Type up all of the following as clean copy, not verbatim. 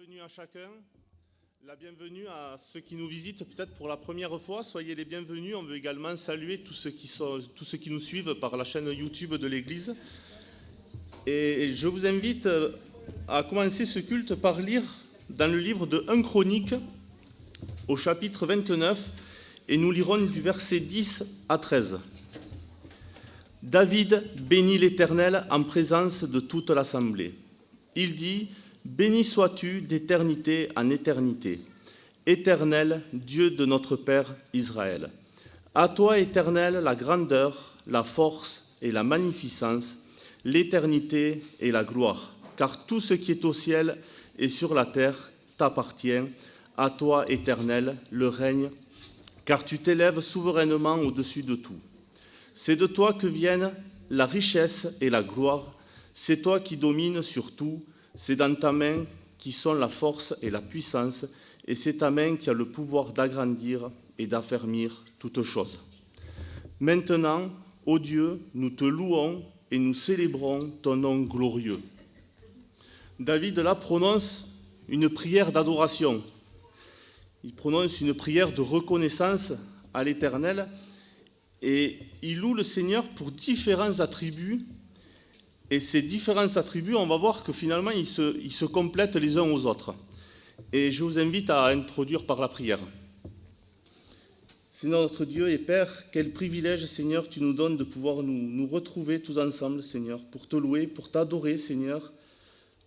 bienvenue à chacun, la bienvenue à ceux qui nous visitent peut-être pour la première fois. Soyez les bienvenus. On veut également saluer tous ceux qui nous suivent par la chaîne YouTube de l'Église. Et je vous invite à commencer ce culte par lire dans le livre de 1 Chronique, au chapitre 29, et nous lirons du verset 10 à 13. David bénit l'Éternel en présence de toute l'assemblée. Il dit : béni sois-tu d'éternité en éternité, Éternel, Dieu de notre Père Israël. À toi, Éternel, la grandeur, la force et la magnificence, l'éternité et la gloire, car tout ce qui est au ciel et sur la terre t'appartient. À toi, Éternel, le règne, car tu t'élèves souverainement au-dessus de tout. C'est de toi que viennent la richesse et la gloire, c'est toi qui domines sur tout, c'est dans ta main qui sont la force et la puissance, et c'est ta main qui a le pouvoir d'agrandir et d'affermir toutes choses. Maintenant, ô Dieu, nous te louons et nous célébrons ton nom glorieux. David là prononce une prière d'adoration. Il prononce une prière de reconnaissance à l'Éternel et il loue le Seigneur pour différents attributs. Et ces différents attributs, on va voir que finalement, ils se complètent les uns aux autres. Et je vous invite à introduire par la prière. Seigneur notre Dieu et Père, quel privilège, Seigneur, tu nous donnes de pouvoir nous retrouver tous ensemble, Seigneur, pour te louer, pour t'adorer, Seigneur,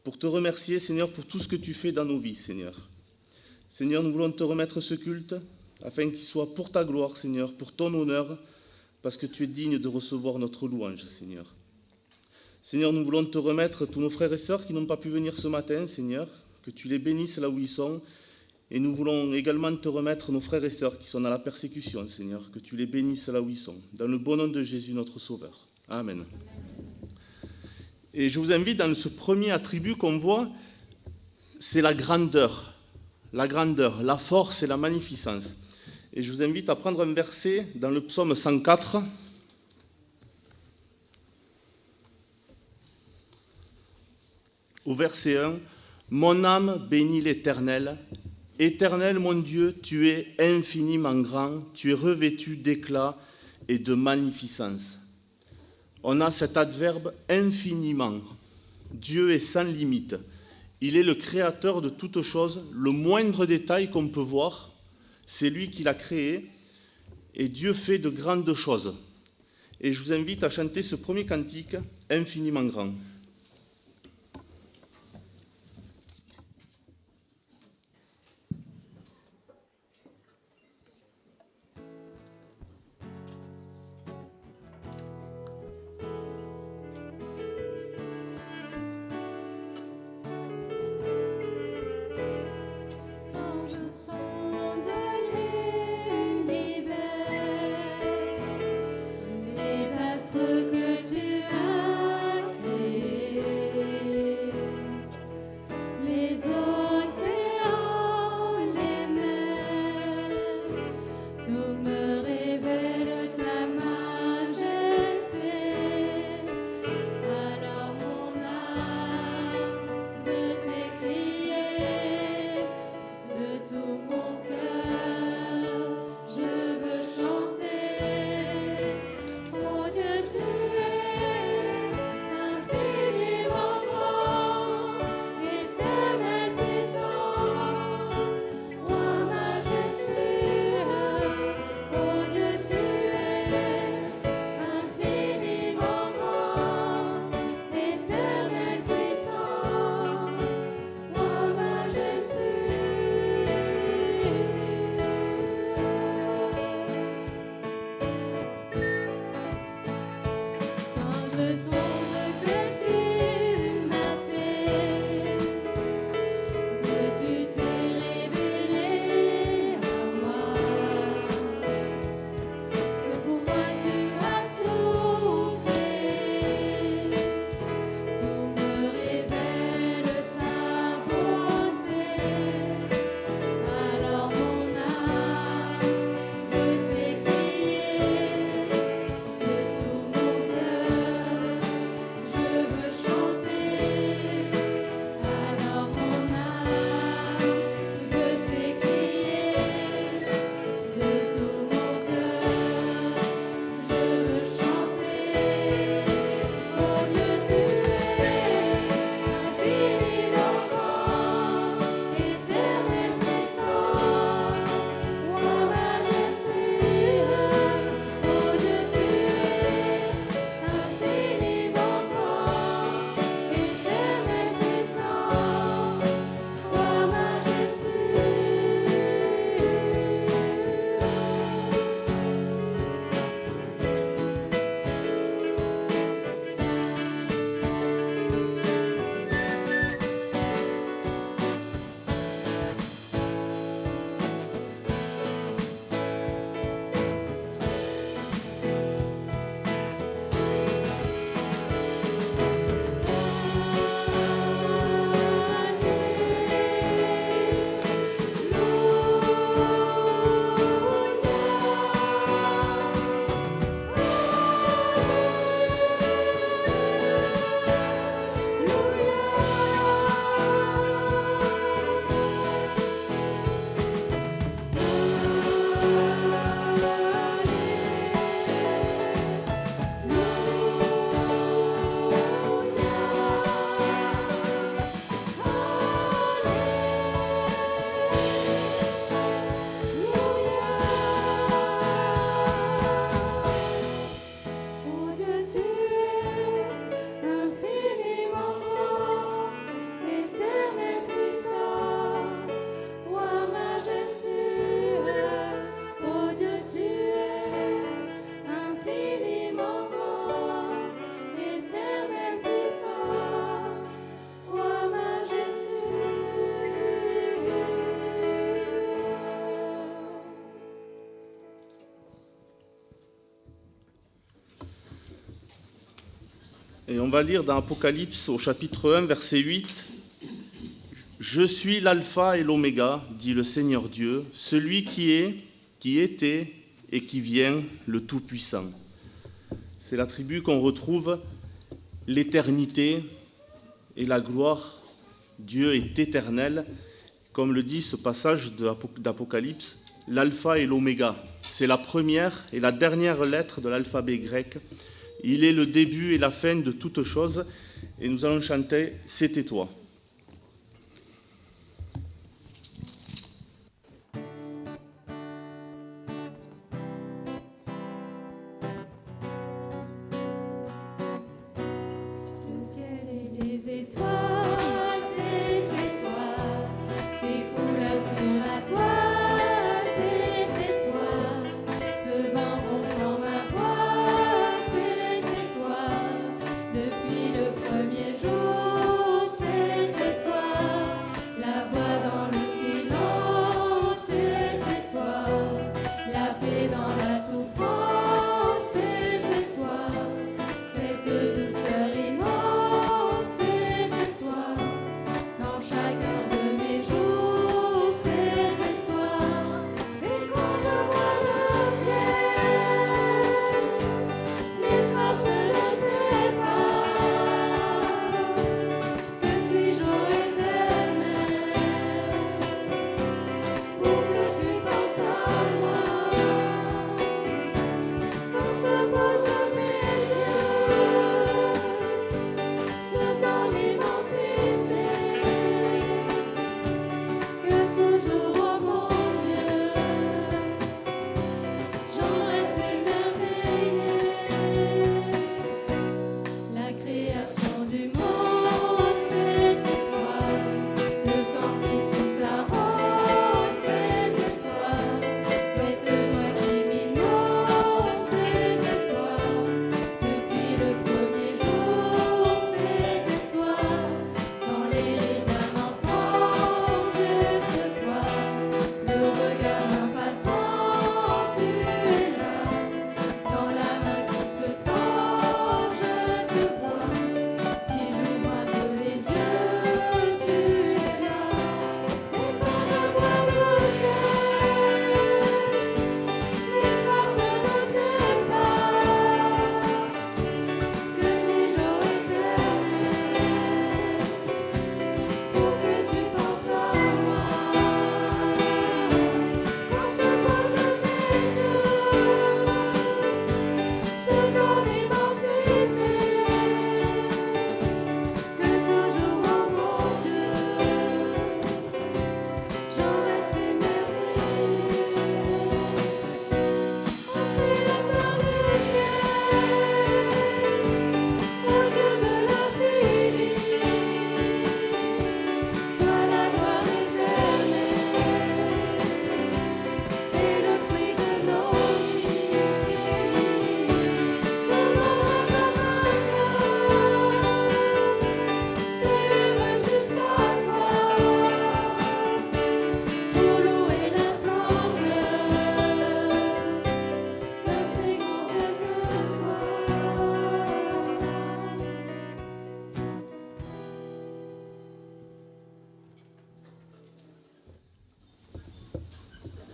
pour te remercier, Seigneur, pour tout ce que tu fais dans nos vies, Seigneur. Seigneur, nous voulons te remettre ce culte, afin qu'il soit pour ta gloire, Seigneur, pour ton honneur, parce que tu es digne de recevoir notre louange, Seigneur. Seigneur, nous voulons te remettre tous nos frères et sœurs qui n'ont pas pu venir ce matin, Seigneur, que tu les bénisses là où ils sont. Et nous voulons également te remettre nos frères et sœurs qui sont dans la persécution, Seigneur, que tu les bénisses là où ils sont. Dans le bon nom de Jésus, notre Sauveur. Amen. Et je vous invite dans ce premier attribut qu'on voit, c'est la grandeur, la force et la magnificence. Et je vous invite à prendre un verset dans le psaume 104, au verset 1, « Mon âme bénit l'Éternel. Éternel, mon Dieu, tu es infiniment grand, tu es revêtu d'éclat et de magnificence. » On a cet adverbe « infiniment ». Dieu est sans limite. Il est le créateur de toutes choses. Le moindre détail qu'on peut voir, c'est lui qui l'a créé. Et Dieu fait de grandes choses. Et je vous invite à chanter ce premier cantique, « Infiniment grand ». Que tu as créé. Et on va lire dans Apocalypse au chapitre 1, verset 8. « Je suis l'alpha et l'oméga, dit le Seigneur Dieu, celui qui est, qui était et qui vient, le Tout-Puissant. » C'est l'attribut qu'on retrouve, l'éternité et la gloire. Dieu est éternel, comme le dit ce passage d'Apocalypse, l'alpha et l'oméga. C'est la première et la dernière lettre de l'alphabet grec. Il est le début et la fin de toutes choses. Et nous allons chanter « C'était toi ».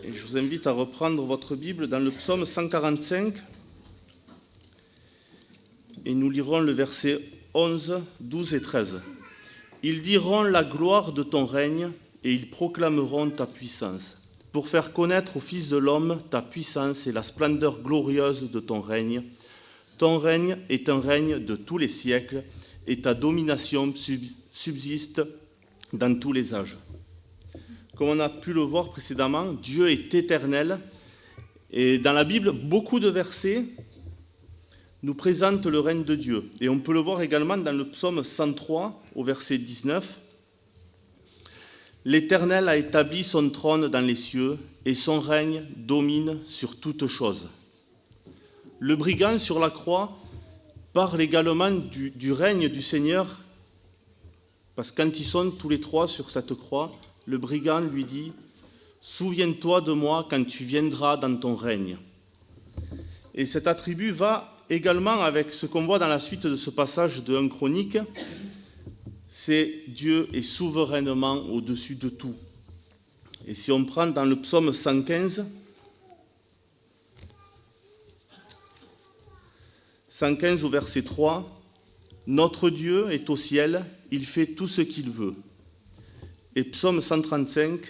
Et je vous invite à reprendre votre Bible dans le psaume 145 et nous lirons le verset 11, 12 et 13. « Ils diront la gloire de ton règne et ils proclameront ta puissance, pour faire connaître aux fils de l'homme ta puissance et la splendeur glorieuse de ton règne. Ton règne est un règne de tous les siècles et ta domination subsiste dans tous les âges. » Comme on a pu le voir précédemment, Dieu est éternel. Et dans la Bible, beaucoup de versets nous présentent le règne de Dieu. Et on peut le voir également dans le psaume 103, au verset 19. « L'Éternel a établi son trône dans les cieux, et son règne domine sur toutes choses. » Le brigand sur la croix parle également du règne du Seigneur, parce que quand ils sont tous les trois sur cette croix, le brigand lui dit « Souviens-toi de moi quand tu viendras dans ton règne. » Et cet attribut va également avec ce qu'on voit dans la suite de ce passage de 1 Chronique, c'est Dieu est souverainement au-dessus de tout. Et si on prend dans le psaume 115, 115 au verset 3, « Notre Dieu est au ciel, il fait tout ce qu'il veut. » Et psaume 135,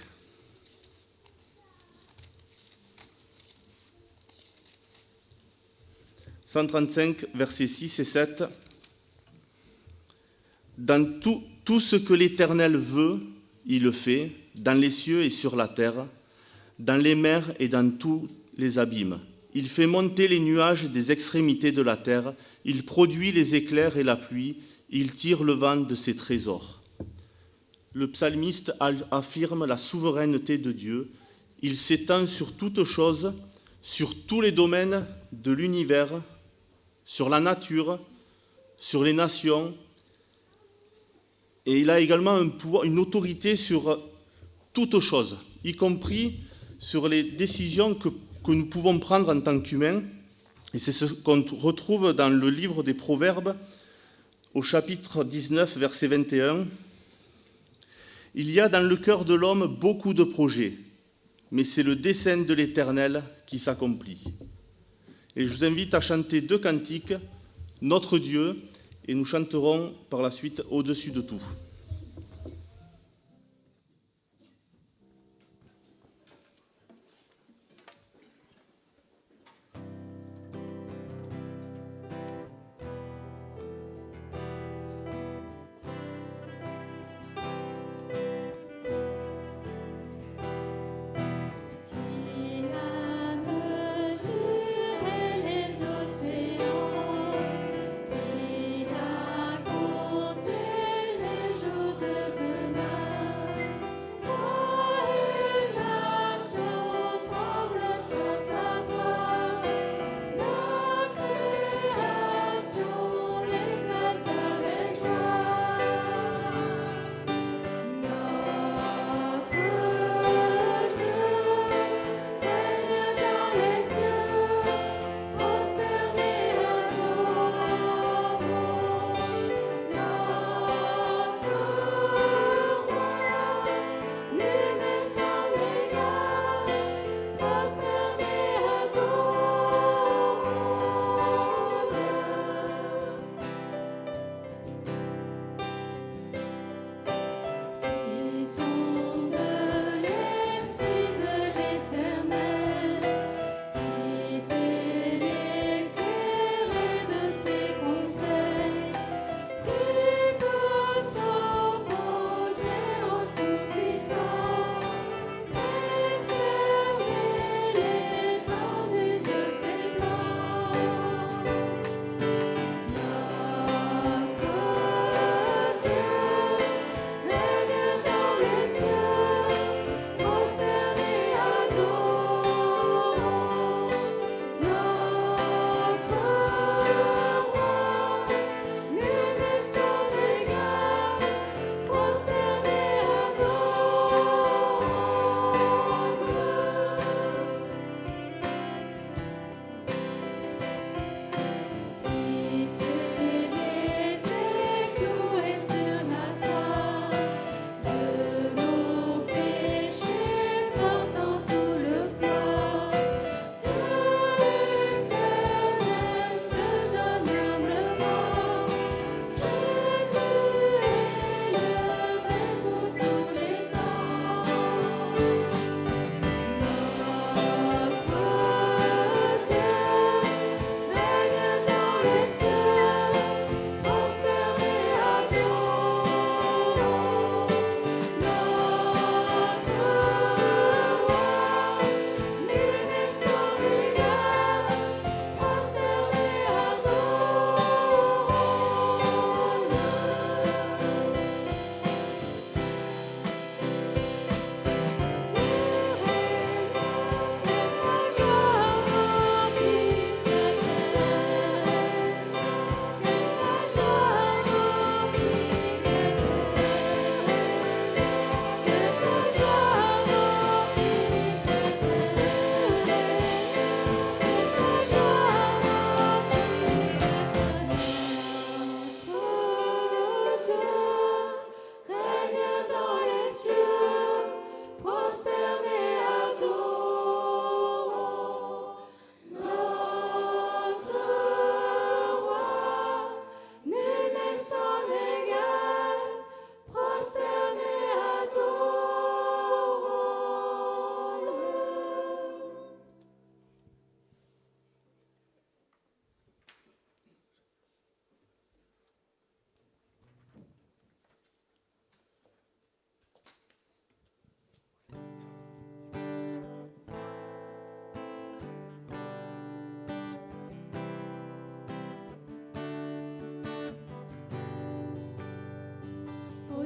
versets 6 et 7, « Dans tout ce que l'Éternel veut, il le fait, dans les cieux et sur la terre, dans les mers et dans tous les abîmes. Il fait monter les nuages des extrémités de la terre, il produit les éclairs et la pluie, il tire le vent de ses trésors. » Le psalmiste affirme la souveraineté de Dieu. Il s'étend sur toutes choses, sur tous les domaines de l'univers, sur la nature, sur les nations. Et il a également un pouvoir, une autorité sur toutes choses, y compris sur les décisions que nous pouvons prendre en tant qu'humains. Et c'est ce qu'on retrouve dans le livre des Proverbes, au chapitre 19, verset 21. « Il y a dans le cœur de l'homme beaucoup de projets, mais c'est le dessein de l'Éternel qui s'accomplit. » Et je vous invite à chanter 2 cantiques, « Notre Dieu », et nous chanterons par la suite « Au-dessus de tout ». Les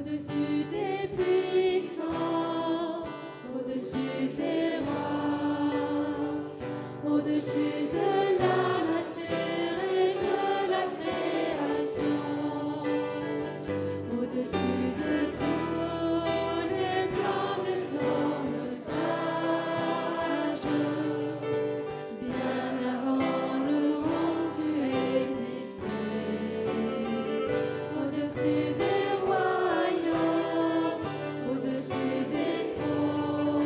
Au-dessus des puissances, au-dessus des rois, au-dessus de la nature et de la création, au-dessus de tous les plans des hommes sages, bien avant le monde tu existais, au-dessus des royaumes, au-dessus des trônes,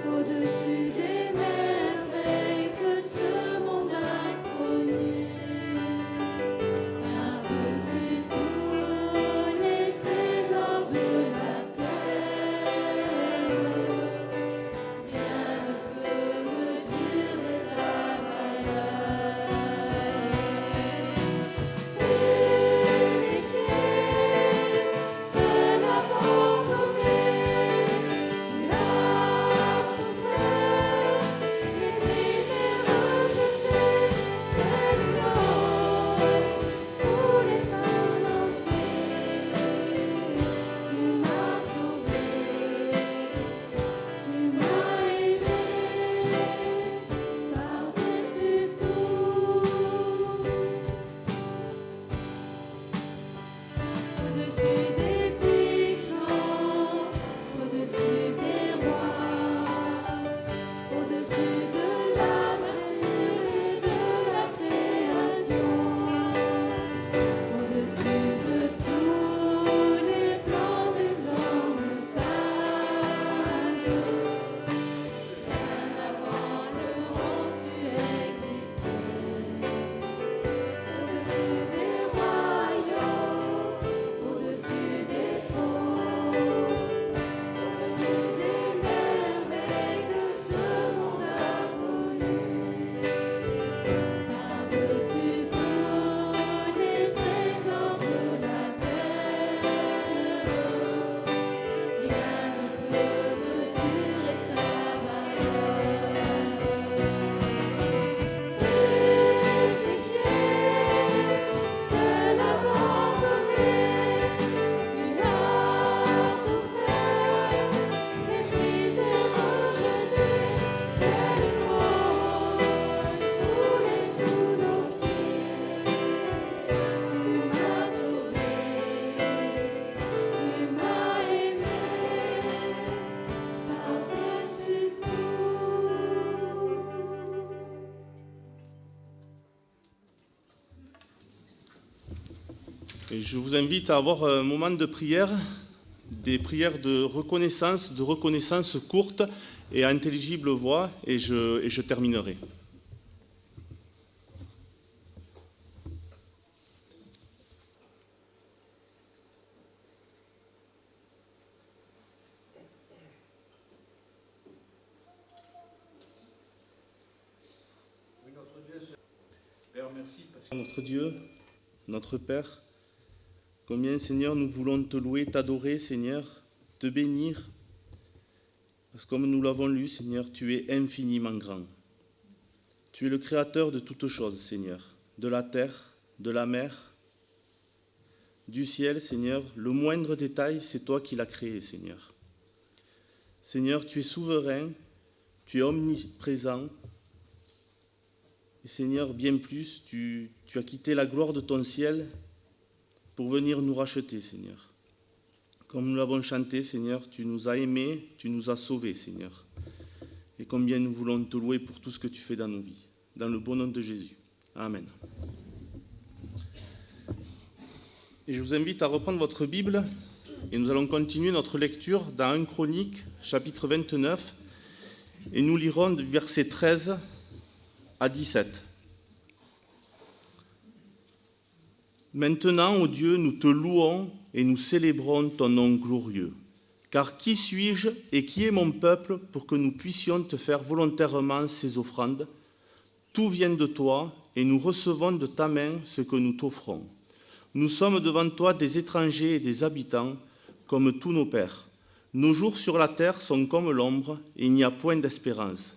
au-dessus des merveilles que ce monde a connues, par-dessus tous les trésors de la terre, rien ne peut mesurer ta valeur. Crucifié, seul abandonné, tu as souffert, méprisé, rejeté, tel rose, foulé sous nos pieds. Tu m'as sauvé, tu m'as aimé, par-dessus tout. Au-dessus des puissances, au-dessus des rois, au-dessus de la nature et de la création, au-dessus de tous les plans des hommes sages, bien avant le monde tu existais, au-dessus des royaumes, au-dessus des trônes, au-dessus des merveilles que ce monde a connues, par-dessus tous les trésors de la terre, rien ne peut mesurer ta valeur. Crucifié, seul abandonné, tu as souffert, méprisé, rejeté, tel une rose, foulé sous nos pieds. Tu m'as sauvé, tu m'as aimé, par-dessus tout. Et je vous invite à avoir un moment de prière, des prières de reconnaissance courtes et à intelligible voix, et je terminerai. Père, merci parce que Notre Dieu, notre Père, combien, Seigneur, nous voulons te louer, t'adorer, Seigneur, te bénir, parce que comme nous l'avons lu, Seigneur, tu es infiniment grand. Tu es le créateur de toutes choses, Seigneur, de la terre, de la mer, du ciel, Seigneur. Le moindre détail, c'est toi qui l'as créé, Seigneur. Seigneur, tu es souverain, tu es omniprésent. Et Seigneur, bien plus, tu as quitté la gloire de ton ciel pour venir nous racheter, Seigneur. Comme nous l'avons chanté, Seigneur, tu nous as aimés, tu nous as sauvés, Seigneur. Et combien nous voulons te louer pour tout ce que tu fais dans nos vies. Dans le bon nom de Jésus. Amen. Et je vous invite à reprendre votre Bible et nous allons continuer notre lecture dans 1 Chroniques, chapitre 29, et nous lirons du verset 13 à 17. Maintenant, ô Dieu, nous te louons et nous célébrons ton nom glorieux. Car qui suis-je et qui est mon peuple pour que nous puissions te faire volontairement ces offrandes? Tout vient de toi et nous recevons de ta main ce que nous t'offrons. Nous sommes devant toi des étrangers et des habitants, comme tous nos pères. Nos jours sur la terre sont comme l'ombre et il n'y a point d'espérance.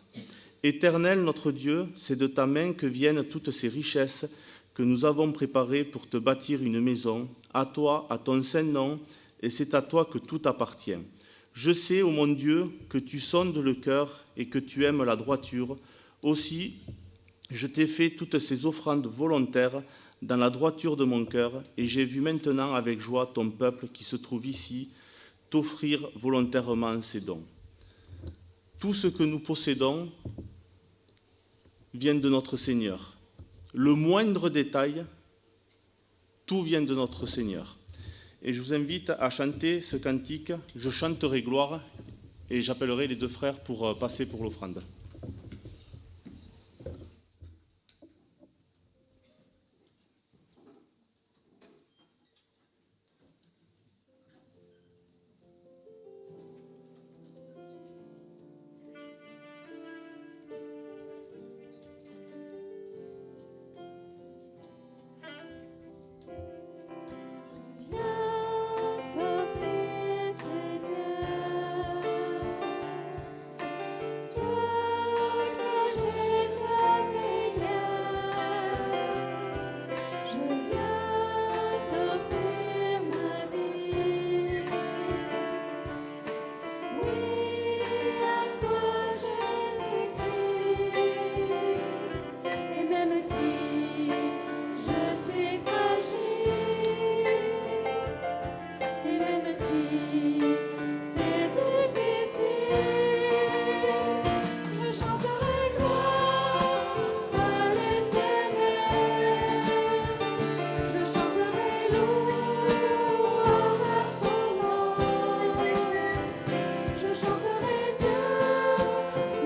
Éternel notre Dieu, c'est de ta main que viennent toutes ces richesses que nous avons préparées pour te bâtir une maison, à toi, à ton saint nom, et c'est à toi que tout appartient. Je sais, ô mon Dieu, que tu sondes le cœur et que tu aimes la droiture. Aussi, je t'ai fait toutes ces offrandes volontaires dans la droiture de mon cœur, et j'ai vu maintenant avec joie ton peuple qui se trouve ici t'offrir volontairement ces dons. Tout ce que nous possédons vient de notre Seigneur. Le moindre détail, tout vient de notre Seigneur. Et je vous invite à chanter ce cantique « Je chanterai gloire » et j'appellerai les deux frères pour passer pour l'offrande. Viens t'offrir, Seigneur, ce que j'ai ta prière. Je viens t'offrir ma vie. Oui, à toi, Jésus-Christ. Et même si je suis fragile, et même si c'est difficile, je chanterai gloire à l'Éternel. Je chanterai louange à son nom. Je chanterai Dieu,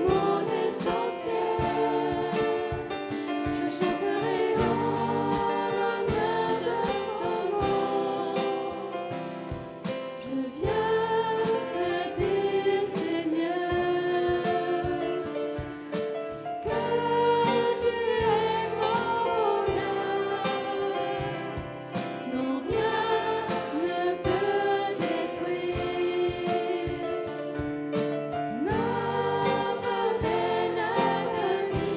mon essentiel. Je chanterai en l'honneur de son nom. Je viens te dire, Seigneur, que tu es mon bonheur. Non, rien ne peut détruire notre bel avenir.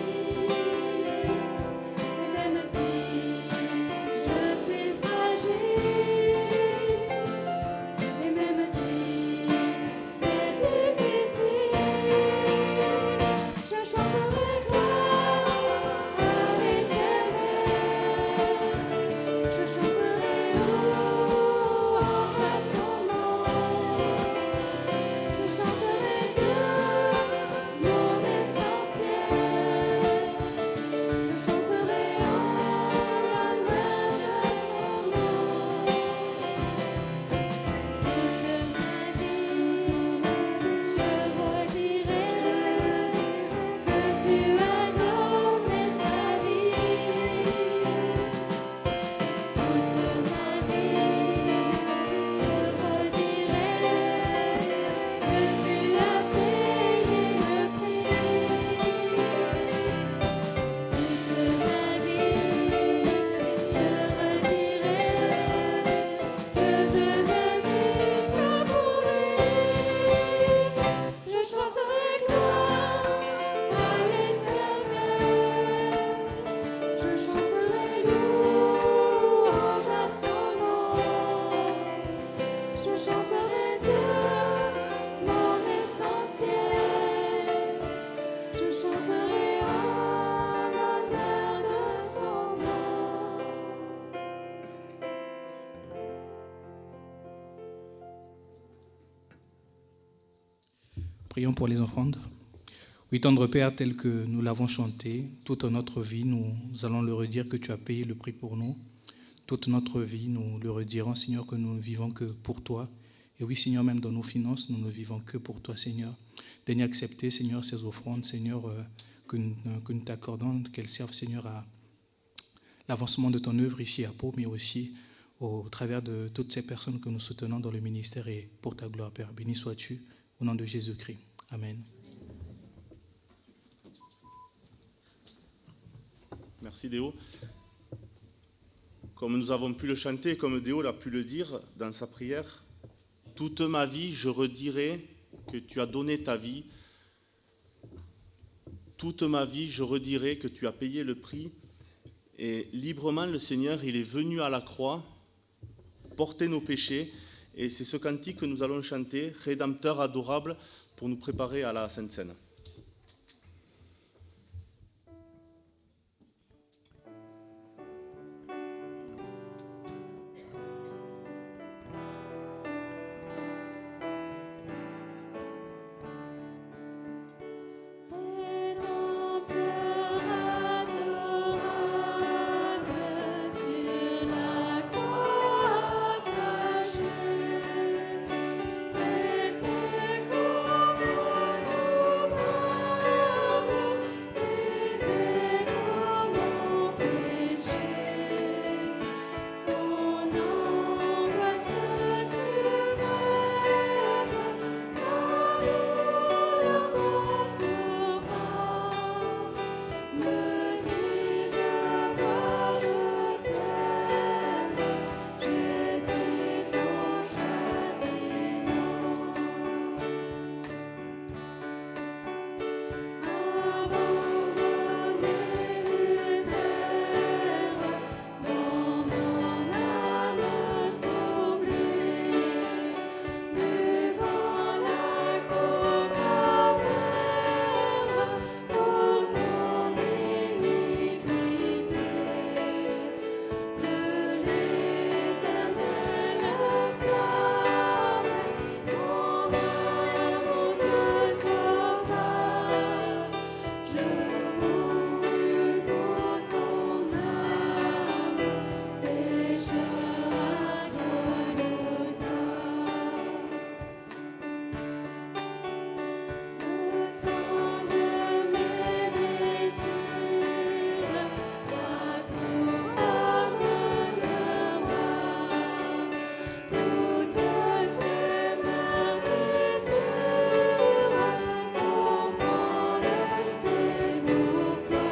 Et même si je suis fragile, et même si c'est difficile, je chanterai gloire à l'Éternel. Je chanterai louange à son nom. Je chanterai Dieu, mon essentiel. Je chanterai en l'honneur de son nom. Toute ma vie, je redirai que tu as donné ta vie. Toute ma vie, je redirai que tu as payé le prix. Toute ma vie, je redirai que je ne vis que pour lui. Je chanterai gloire à l'Éternel. Je chanterai louange à son nom. Je chanterai Dieu, mon essentiel. Je chanterai en l'honneur de son nom. Prions pour les offrandes. Oui, tendre Père, tel que nous l'avons chanté, toute notre vie, nous allons le redire que tu as payé le prix pour nous. Toute notre vie, nous le redirons, Seigneur, que nous ne vivons que pour toi. Et oui, Seigneur, même dans nos finances, nous ne vivons que pour toi, Seigneur. Daigne accepter, Seigneur, ces offrandes, Seigneur, que nous t'accordons, qu'elles servent, Seigneur, à l'avancement de ton œuvre ici à Pau, mais aussi au travers de toutes ces personnes que nous soutenons dans le ministère et pour ta gloire, Père. Béni sois-tu, au nom de Jésus-Christ. Amen. Merci Déo. Comme nous avons pu le chanter, comme Déo l'a pu le dire dans sa prière, toute ma vie, je redirai que tu as donné ta vie. Toute ma vie, je redirai que tu as payé le prix. Et librement, le Seigneur, il est venu à la croix, porter nos péchés. Et c'est ce cantique que nous allons chanter, Rédempteur adorable, pour nous préparer à la Sainte Seine. Rédempteur adorable, sur la croix attachée, traité comme coupable, brisé comme mon péché. Ton angoisse suprême, ta douleur t'entoura, me disent vois je t'aime, j'ai pris ton châtiment. Abandonné tu meurs dans mon âme troublée, buvant la coupe amère pour ton iniquité. De l'éternelle flamme, mon amour te sauva. Je mourus pour ton âme, pécheur à Golgotha. Le sang de mes blessures, ta couronne de roi, toutes ces meurtrissures, comprends-le, c'est pour toi.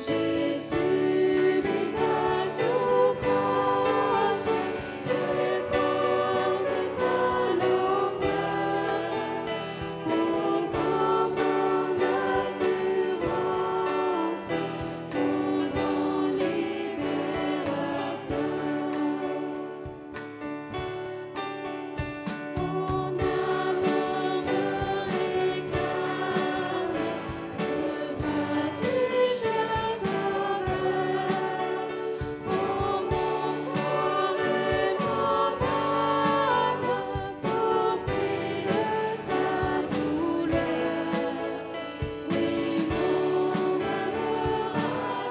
J'ai subi ta souffrance, j'ai porté ta longueur, pour ton bonne assurance, ton bon libérateur. Ton amour me réclame, me voici, cher Sauveur. Oh mon corps et mon âme, pour prix de ta douleur. Oui, mon malheur ravie,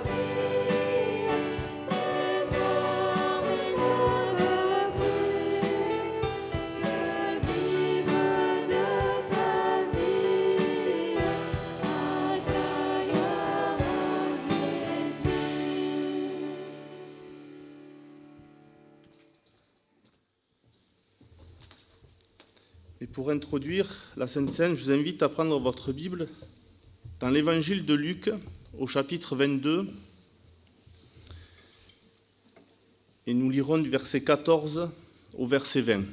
désormais ne veut plus que vive de ta vie, à ta gloire, Jésus. Et pour introduire la Sainte Seine, je vous invite à prendre votre Bible dans l'Évangile de Luc, au chapitre 22, et nous lirons du verset 14 au verset 20.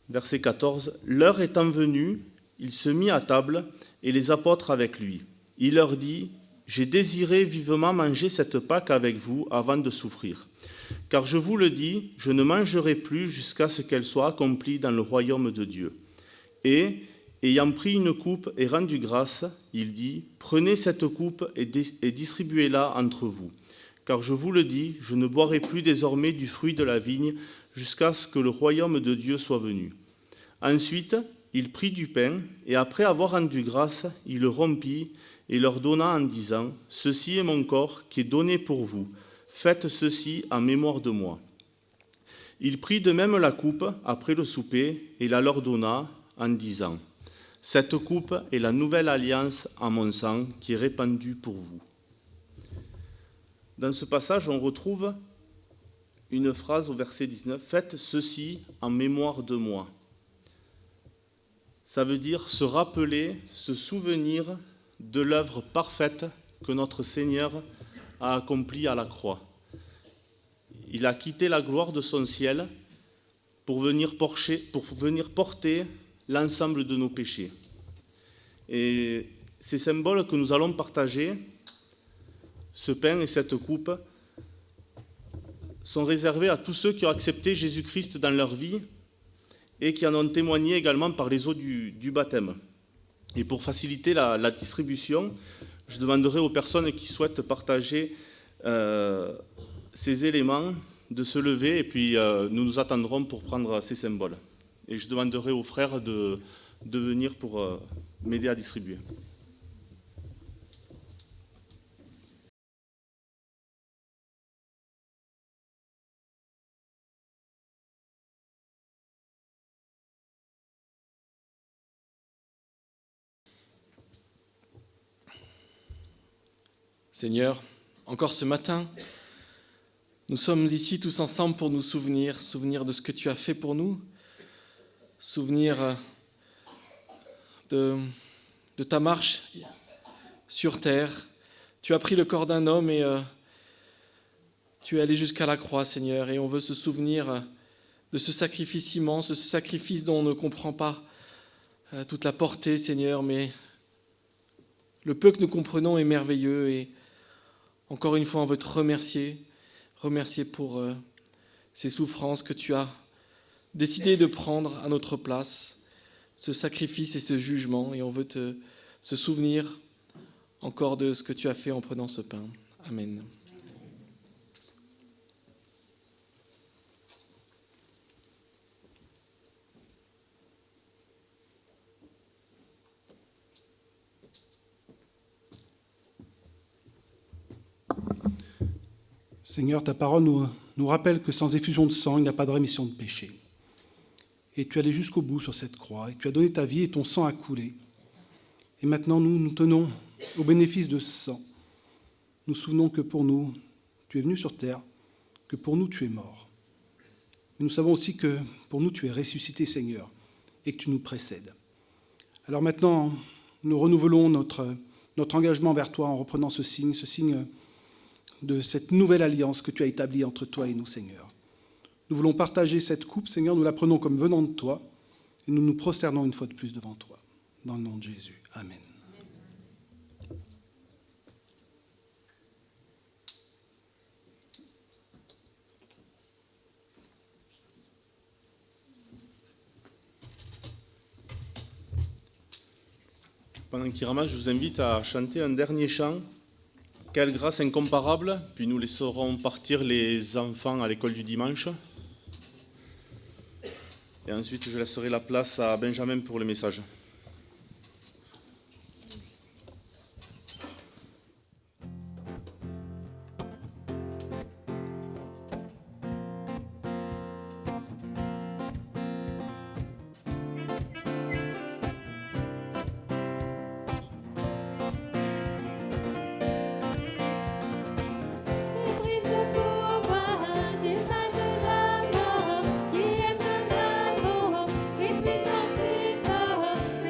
Verset 14. L'heure étant venue, il se mit à table et les apôtres avec lui. Il leur dit : J'ai désiré vivement manger cette Pâque avec vous avant de souffrir. Car je vous le dis, je ne mangerai plus jusqu'à ce qu'elle soit accomplie dans le royaume de Dieu. Et, ayant pris une coupe et rendu grâce, il dit : Prenez cette coupe et distribuez-la entre vous. Car je vous le dis, je ne boirai plus désormais du fruit de la vigne jusqu'à ce que le royaume de Dieu soit venu. Ensuite, il prit du pain, et après avoir rendu grâce, il le rompit et leur donna en disant : Ceci est mon corps qui est donné pour vous. Faites ceci en mémoire de moi. Il prit de même la coupe après le souper et la leur donna en disant : Cette coupe est la nouvelle alliance en mon sang qui est répandue pour vous. Dans ce passage, on retrouve une phrase au verset 19 : Faites ceci en mémoire de moi. Ça veut dire se rappeler, se souvenir de l'œuvre parfaite que notre Seigneur a accomplie à la croix. Il a quitté la gloire de son ciel pour venir porter l'ensemble de nos péchés. Et ces symboles que nous allons partager, ce pain et cette coupe, sont réservés à tous ceux qui ont accepté Jésus-Christ dans leur vie et qui en ont témoigné également par les eaux du baptême. Et pour faciliter la distribution, je demanderai aux personnes qui souhaitent partager ces éléments de se lever et puis nous nous attendrons pour prendre ces symboles. Et je demanderai aux frères de venir pour m'aider à distribuer. Seigneur, encore ce matin, nous sommes ici tous ensemble pour nous souvenir de ce que tu as fait pour nous, souvenir de ta marche sur terre. Tu as pris le corps d'un homme et tu es allé jusqu'à la croix, Seigneur, et on veut se souvenir de ce sacrifice immense, ce sacrifice dont on ne comprend pas toute la portée, Seigneur, mais le peu que nous comprenons est merveilleux et encore une fois, on veut te remercier pour ces souffrances que tu as décidé de prendre à notre place, ce sacrifice et ce jugement, et on veut se souvenir encore de ce que tu as fait en prenant ce pain. Amen. Seigneur, ta parole nous rappelle que sans effusion de sang, il n'y a pas de rémission de péché. Et tu es allé jusqu'au bout sur cette croix, et tu as donné ta vie et ton sang a coulé. Et maintenant, nous tenons au bénéfice de ce sang. Nous souvenons que pour nous, tu es venu sur terre, que pour nous, tu es mort. Mais nous savons aussi que pour nous, tu es ressuscité, Seigneur, et que tu nous précèdes. Alors maintenant, nous renouvelons notre engagement vers toi en reprenant ce signe de cette nouvelle alliance que tu as établie entre toi et nous, Seigneur. Nous voulons partager cette coupe, Seigneur, nous la prenons comme venant de toi et nous nous prosternons une fois de plus devant toi. Dans le nom de Jésus. Amen. Pendant qu'il ramasse, je vous invite à chanter un dernier chant. Quelle grâce incomparable, puis nous laisserons partir les enfants à l'école du dimanche. Et ensuite, je laisserai la place à Benjamin pour le message. Prise de pouvoir du mal de la mort, qui aime son amour, ses puissances si fortes,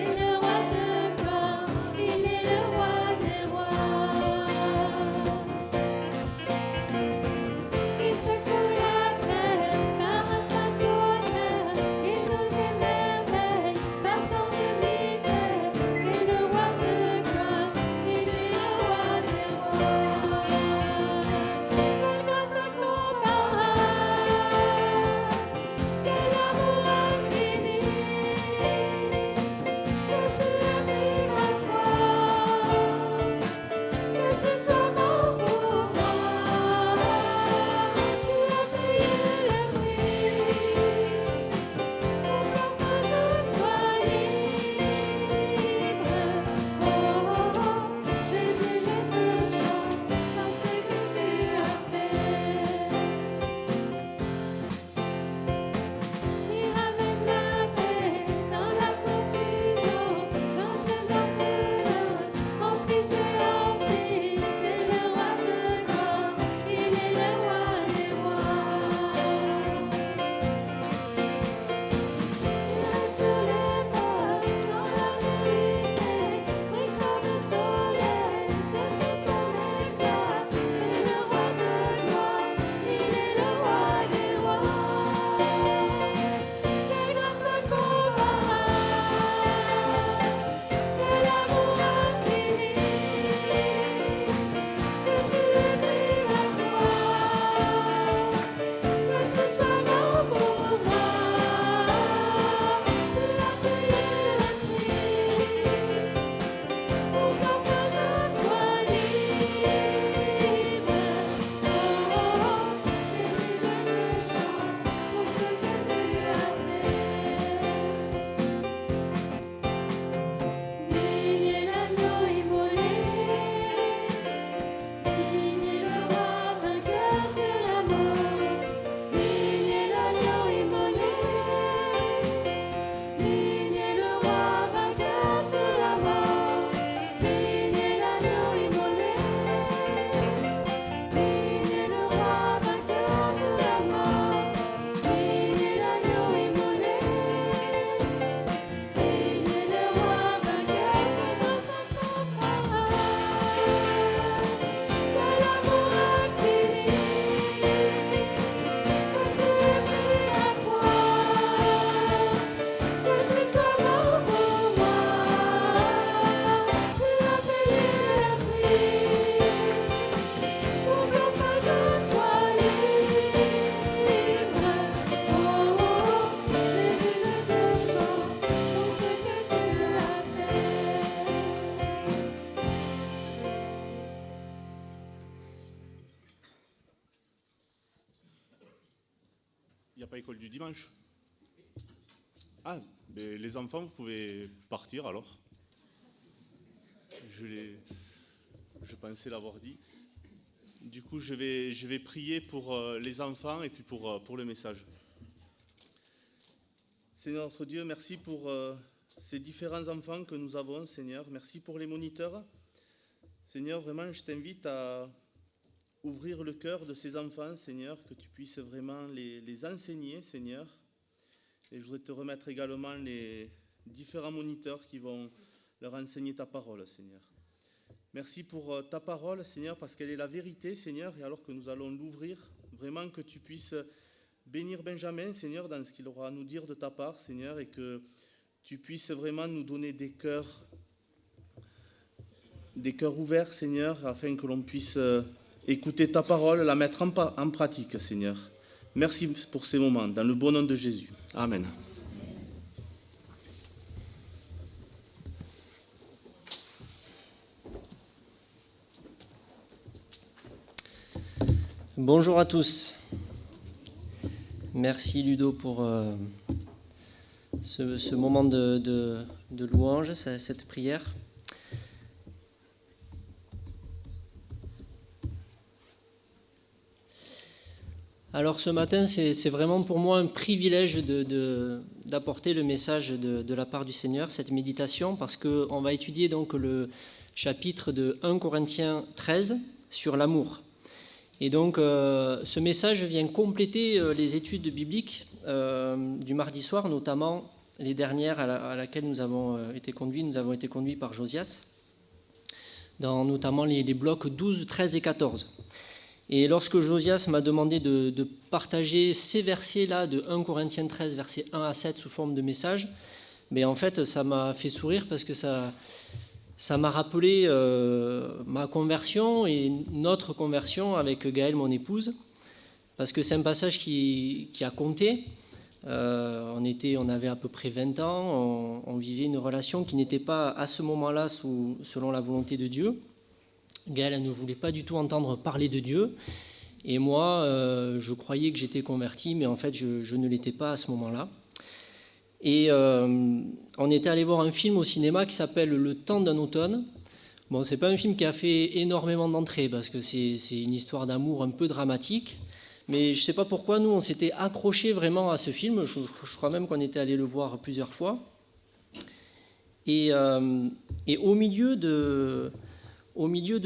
dimanche. Ah, mais les enfants, vous pouvez partir alors. Je pensais l'avoir dit. Du coup, je vais prier pour les enfants et puis pour le message. Seigneur notre Dieu, merci pour ces différents enfants que nous avons, Seigneur. Merci pour les moniteurs. Seigneur, vraiment, je t'invite à ouvrir le cœur de ces enfants, Seigneur, que tu puisses vraiment les enseigner, Seigneur. Et je voudrais te remettre également les différents moniteurs qui vont leur enseigner ta parole, Seigneur. Merci pour ta parole, Seigneur, parce qu'elle est la vérité, Seigneur, et alors que nous allons l'ouvrir, vraiment que tu puisses bénir Benjamin, Seigneur, dans ce qu'il aura à nous dire de ta part, Seigneur, et que tu puisses vraiment nous donner des cœurs ouverts, Seigneur, afin que l'on puisse écouter ta parole, la mettre en pratique, Seigneur. Merci pour ces moments, dans le bon nom de Jésus. Amen. Bonjour à tous. Merci Ludo pour ce moment de louange, cette prière. Alors ce matin, c'est vraiment pour moi un privilège d'apporter le message de la part du Seigneur, cette méditation, parce qu'on va étudier donc le chapitre de 1 Corinthiens 13 sur l'amour. Et donc, ce message vient compléter les études bibliques du mardi soir, notamment les dernières à laquelle nous avons été conduits. Nous avons été conduits par Josias, dans notamment les blocs 12, 13 et 14. Et lorsque Josias m'a demandé de partager ces versets-là de 1 Corinthiens 13, versets 1 à 7, sous forme de message, mais en fait, ça m'a fait sourire parce que ça m'a rappelé ma conversion et notre conversion avec Gaëlle, mon épouse, parce que c'est un passage qui a compté. On avait à peu près 20 ans, on vivait une relation qui n'était pas à ce moment-là selon la volonté de Dieu. Gaëlle, elle ne voulait pas du tout entendre parler de Dieu. Et moi, je croyais que j'étais converti, mais en fait, je ne l'étais pas à ce moment-là. Et on était allé voir un film au cinéma qui s'appelle Le temps d'un automne. Bon, c'est pas un film qui a fait énormément d'entrées parce que c'est une histoire d'amour un peu dramatique. Mais je sais pas pourquoi, nous, on s'était accrochés vraiment à ce film. Je crois même qu'on était allé le voir plusieurs fois. Et au milieu de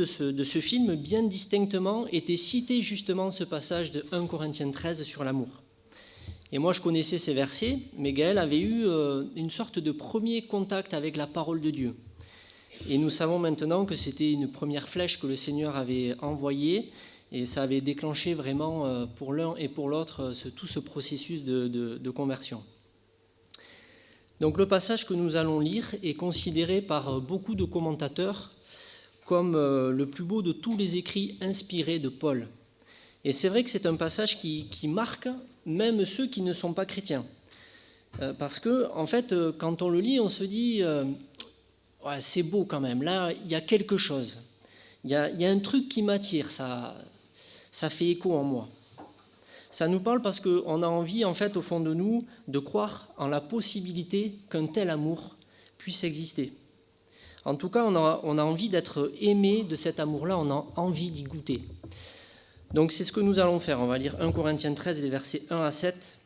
ce film, bien distinctement, était cité justement ce passage de 1 Corinthiens 13 sur l'amour. Et moi, je connaissais ces versets, mais Gaëlle avait eu une sorte de premier contact avec la parole de Dieu. Et nous savons maintenant que c'était une première flèche que le Seigneur avait envoyée, et ça avait déclenché vraiment pour l'un et pour l'autre tout ce processus de conversion. Donc le passage que nous allons lire est considéré par beaucoup de commentateurs comme le plus beau de tous les écrits inspirés de Paul. Et c'est vrai que c'est un passage qui marque même ceux qui ne sont pas chrétiens. Parce que, en fait, quand on le lit, on se dit ouais, c'est beau quand même, là, il y a quelque chose. Il y a un truc qui m'attire, ça fait écho en moi. Ça nous parle parce qu'on a envie, en fait, au fond de nous, de croire en la possibilité qu'un tel amour puisse exister. En tout cas, on a envie d'être aimé de cet amour-là, on a envie d'y goûter. Donc c'est ce que nous allons faire. On va lire 1 Corinthiens 13, les versets 1 à 7,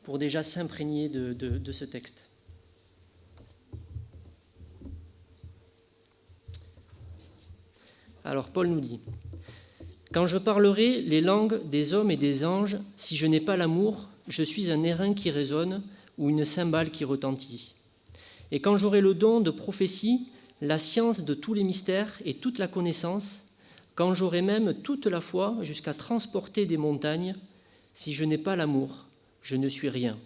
pour déjà s'imprégner de ce texte. Alors Paul nous dit « Quand je parlerai les langues des hommes et des anges, si je n'ai pas l'amour, je suis un airain qui résonne ou une cymbale qui retentit. Et quand j'aurai le don de prophétie, la science de tous les mystères et toute la connaissance, quand j'aurai même toute la foi jusqu'à transporter des montagnes, si je n'ai pas l'amour, je ne suis rien.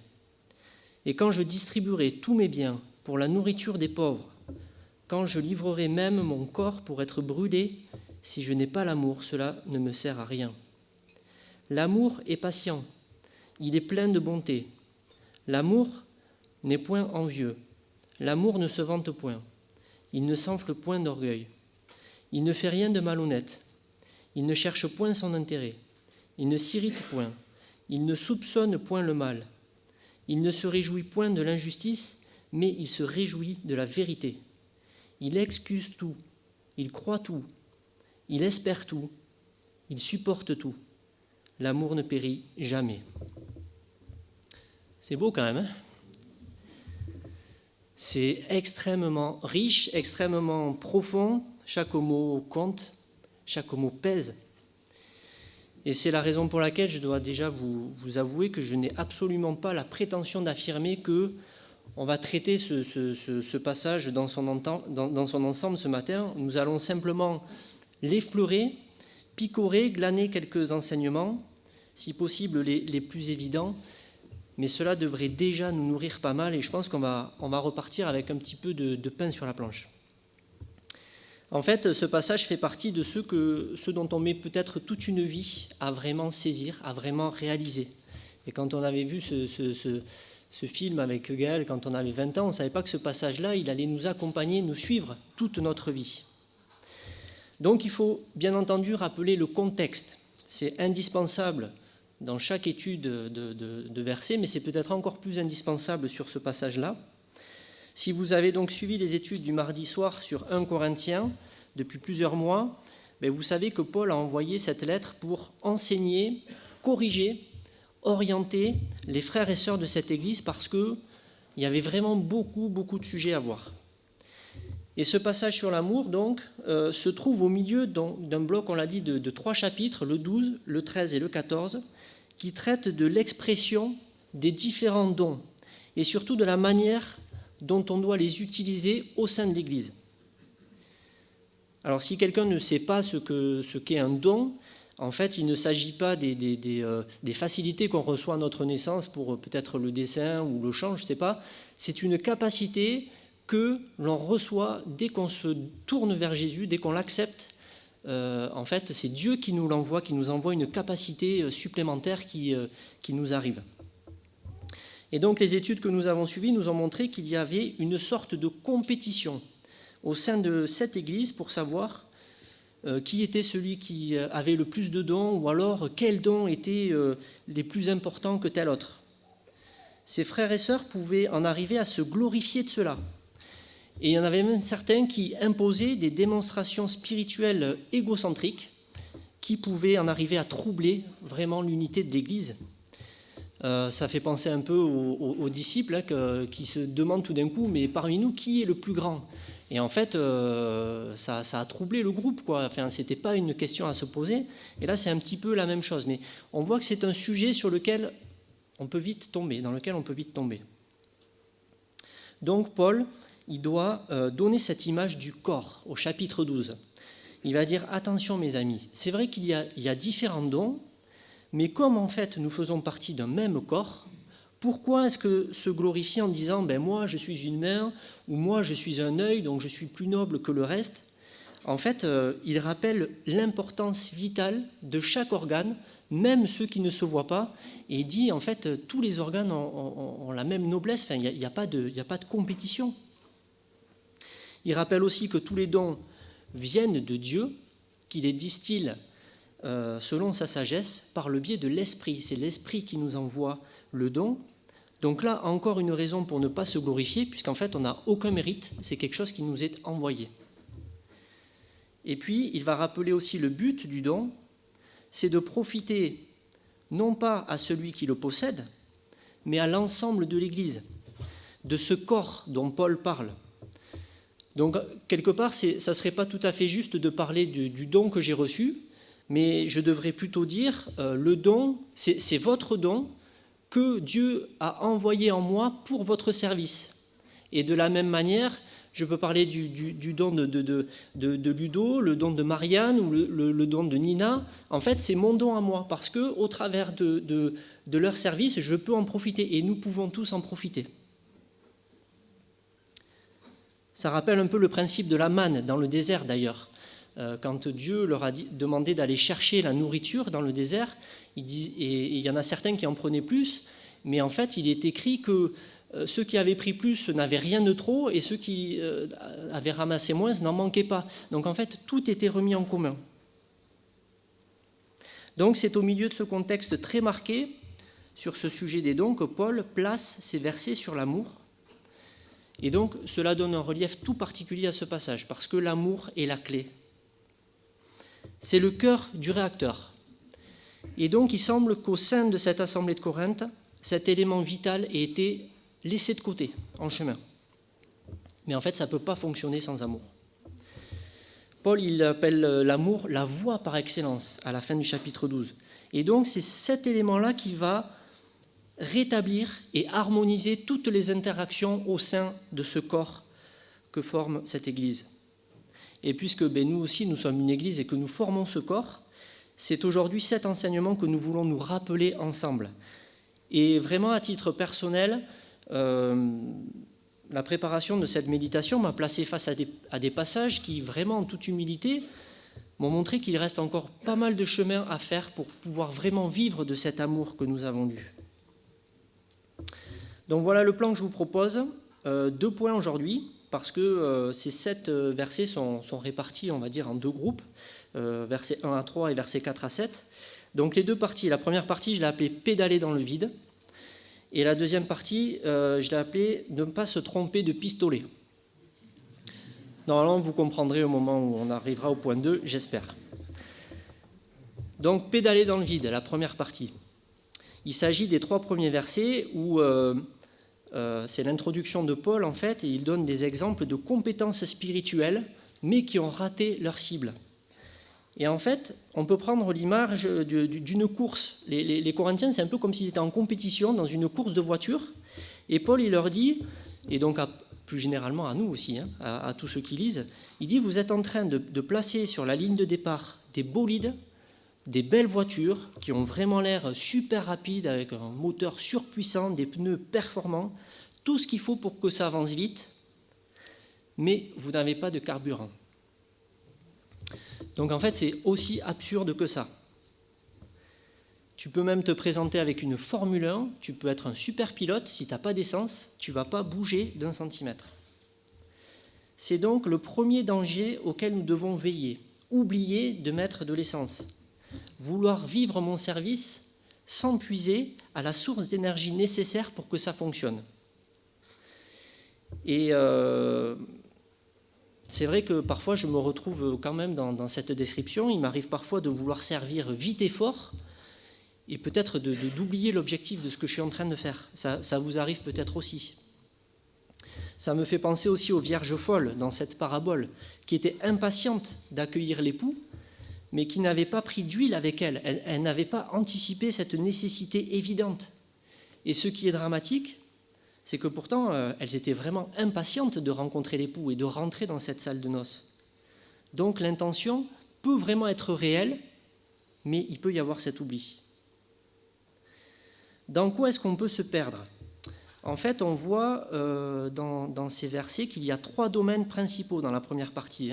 Et quand je distribuerai tous mes biens pour la nourriture des pauvres, quand je livrerai même mon corps pour être brûlé, si je n'ai pas l'amour, cela ne me sert à rien. L'amour est patient, il est plein de bonté. L'amour n'est point envieux. L'amour ne se vante point. Il ne s'enfle point d'orgueil. Il ne fait rien de malhonnête. Il ne cherche point son intérêt. Il ne s'irrite point. Il ne soupçonne point le mal. Il ne se réjouit point de l'injustice, mais il se réjouit de la vérité. Il excuse tout, il croit tout, il espère tout, il supporte tout. L'amour ne périt jamais. C'est beau quand même, hein? C'est extrêmement riche, extrêmement profond. Chaque mot compte, chaque mot pèse. Et c'est la raison pour laquelle je dois déjà vous avouer que je n'ai absolument pas la prétention d'affirmer que on va traiter ce passage dans son ensemble ce matin. Nous allons simplement l'effleurer, picorer, glaner quelques enseignements, si possible les plus évidents, mais cela devrait déjà nous nourrir pas mal et je pense qu'on va repartir avec un petit peu de pain sur la planche. En fait, ce passage fait partie de ceux dont on met peut-être toute une vie à vraiment saisir, à vraiment réaliser. Et quand on avait vu ce film avec Gaël, quand on avait 20 ans, on ne savait pas que ce passage-là, il allait nous accompagner, nous suivre toute notre vie. Donc il faut bien entendu rappeler le contexte. C'est indispensable dans chaque étude de versets, mais c'est peut-être encore plus indispensable sur ce passage-là. Si vous avez donc suivi les études du mardi soir sur 1 Corinthiens depuis plusieurs mois, vous savez que Paul a envoyé cette lettre pour enseigner, corriger, orienter les frères et sœurs de cette église parce qu'il y avait vraiment beaucoup de sujets à voir. Et ce passage sur l'amour, donc, se trouve au milieu d'un bloc, on l'a dit, de 3 chapitres, le 12, le 13 et le 14, qui traitent de l'expression des différents dons et surtout de la manière dont on doit les utiliser au sein de l'Église. Alors, si quelqu'un ne sait pas ce qu'est un don, en fait, il ne s'agit pas des facilités qu'on reçoit à notre naissance pour peut-être le dessin ou le chant, je ne sais pas. C'est une capacité que l'on reçoit dès qu'on se tourne vers Jésus, dès qu'on l'accepte. En fait, c'est Dieu qui nous l'envoie, qui nous envoie une capacité supplémentaire qui nous arrive. Et donc, les études que nous avons suivies nous ont montré qu'il y avait une sorte de compétition au sein de cette Église pour savoir qui était celui qui avait le plus de dons ou alors quels dons étaient les plus importants que tel autre. Ces frères et sœurs pouvaient en arriver à se glorifier de cela. Et il y en avait même certains qui imposaient des démonstrations spirituelles égocentriques qui pouvaient en arriver à troubler vraiment l'unité de l'Église. Ça fait penser un peu aux disciples qui se demandent tout d'un coup, mais parmi nous, qui est le plus grand ? Et en fait, ça a troublé le groupe, quoi. Enfin, c'était pas une question à se poser. Et là, c'est un petit peu la même chose. Mais on voit que c'est un sujet sur lequel on peut vite tomber, dans lequel on peut vite tomber. Donc, Paul, il doit donner cette image du corps au chapitre 12. Il va dire, attention mes amis, c'est vrai qu'il y a différents dons, mais comme en fait nous faisons partie d'un même corps, pourquoi est-ce que se glorifier en disant moi je suis une main ou moi je suis un œil donc je suis plus noble que le reste? En fait, il rappelle l'importance vitale de chaque organe, même ceux qui ne se voient pas, et il dit en fait tous les organes ont la même noblesse, enfin, il n'y a pas de compétition. Il rappelle aussi que tous les dons viennent de Dieu, qu'il les distille selon sa sagesse par le biais de l'Esprit. C'est l'Esprit qui nous envoie le don. Donc là, encore une raison pour ne pas se glorifier, puisqu'en fait, on n'a aucun mérite, c'est quelque chose qui nous est envoyé. Et puis, il va rappeler aussi le but du don, c'est de profiter non pas à celui qui le possède, mais à l'ensemble de l'Église, de ce corps dont Paul parle. Donc, quelque part, ça ne serait pas tout à fait juste de parler du don que j'ai reçu, mais je devrais plutôt dire, le don, c'est votre don que Dieu a envoyé en moi pour votre service. Et de la même manière, je peux parler du don de Ludo, le don de Marianne ou le don de Nina. En fait, c'est mon don à moi, parce qu'au travers de leur service, je peux en profiter, et nous pouvons tous en profiter. Ça rappelle un peu le principe de la manne dans le désert d'ailleurs. Quand Dieu leur a demandé d'aller chercher la nourriture dans le désert, et il y en a certains qui en prenaient plus, mais en fait il est écrit que ceux qui avaient pris plus n'avaient rien de trop et ceux qui avaient ramassé moins n'en manquaient pas. Donc en fait tout était remis en commun. Donc c'est au milieu de ce contexte très marqué sur ce sujet des dons que Paul place ces versets sur l'amour. Et donc, cela donne un relief tout particulier à ce passage, parce que l'amour est la clé. C'est le cœur du réacteur. Et donc, il semble qu'au sein de cette assemblée de Corinthe, cet élément vital ait été laissé de côté, en chemin. Mais en fait, ça ne peut pas fonctionner sans amour. Paul, il appelle l'amour la voie par excellence, à la fin du chapitre 12. Et donc, c'est cet élément-là qui va rétablir et harmoniser toutes les interactions au sein de ce corps que forme cette Église. Et puisque nous aussi, nous sommes une Église et que nous formons ce corps, c'est aujourd'hui cet enseignement que nous voulons nous rappeler ensemble. Et vraiment, à titre personnel, la préparation de cette méditation m'a placé face à des passages qui, vraiment en toute humilité, m'ont montré qu'il reste encore pas mal de chemin à faire pour pouvoir vraiment vivre de cet amour que nous avons lu. Donc voilà le plan que je vous propose. 2 points aujourd'hui, parce que ces 7 versets sont répartis, on va dire, en 2 groupes, versets 1 à 3 et versets 4 à 7. Donc les 2 parties, la première partie, je l'ai appelée « Pédaler dans le vide ». Et la deuxième partie, je l'ai appelée « Ne pas se tromper de pistolet ». Normalement, vous comprendrez au moment où on arrivera au point 2, j'espère. Donc, pédaler dans le vide, la première partie. Il s'agit des 3 premiers versets où c'est l'introduction de Paul, en fait, et il donne des exemples de compétences spirituelles, mais qui ont raté leur cible. Et en fait, on peut prendre l'image d'une course. Les Corinthiens, c'est un peu comme s'ils étaient en compétition dans une course de voiture. Et Paul, il leur dit, et donc plus généralement à nous aussi, à tous ceux qui lisent, il dit, vous êtes en train de placer sur la ligne de départ des bolides, des belles voitures qui ont vraiment l'air super rapides, avec un moteur surpuissant, des pneus performants, tout ce qu'il faut pour que ça avance vite, mais vous n'avez pas de carburant. Donc en fait, c'est aussi absurde que ça. Tu peux même te présenter avec une Formule 1, tu peux être un super pilote, si tu n'as pas d'essence, tu ne vas pas bouger d'1 centimètre. C'est donc le premier danger auquel nous devons veiller. Oublier de mettre de l'essence. Vouloir vivre mon service sans puiser à la source d'énergie nécessaire pour que ça fonctionne. Et c'est vrai que parfois je me retrouve quand même dans cette description. Il m'arrive parfois de vouloir servir vite et fort et peut-être d'oublier l'objectif de ce que je suis en train de faire. Ça vous arrive peut-être aussi. Ça me fait penser aussi aux vierges folles dans cette parabole, qui étaient impatientes d'accueillir l'époux, mais qui n'avaient pas pris d'huile avec elles. Elles n'avaient pas anticipé cette nécessité évidente. Et ce qui est dramatique, c'est que pourtant, elles étaient vraiment impatientes de rencontrer l'époux et de rentrer dans cette salle de noces. Donc l'intention peut vraiment être réelle, mais il peut y avoir cet oubli. Dans quoi est-ce qu'on peut se perdre ? En fait, on voit dans ces versets qu'il y a 3 domaines principaux dans la première partie.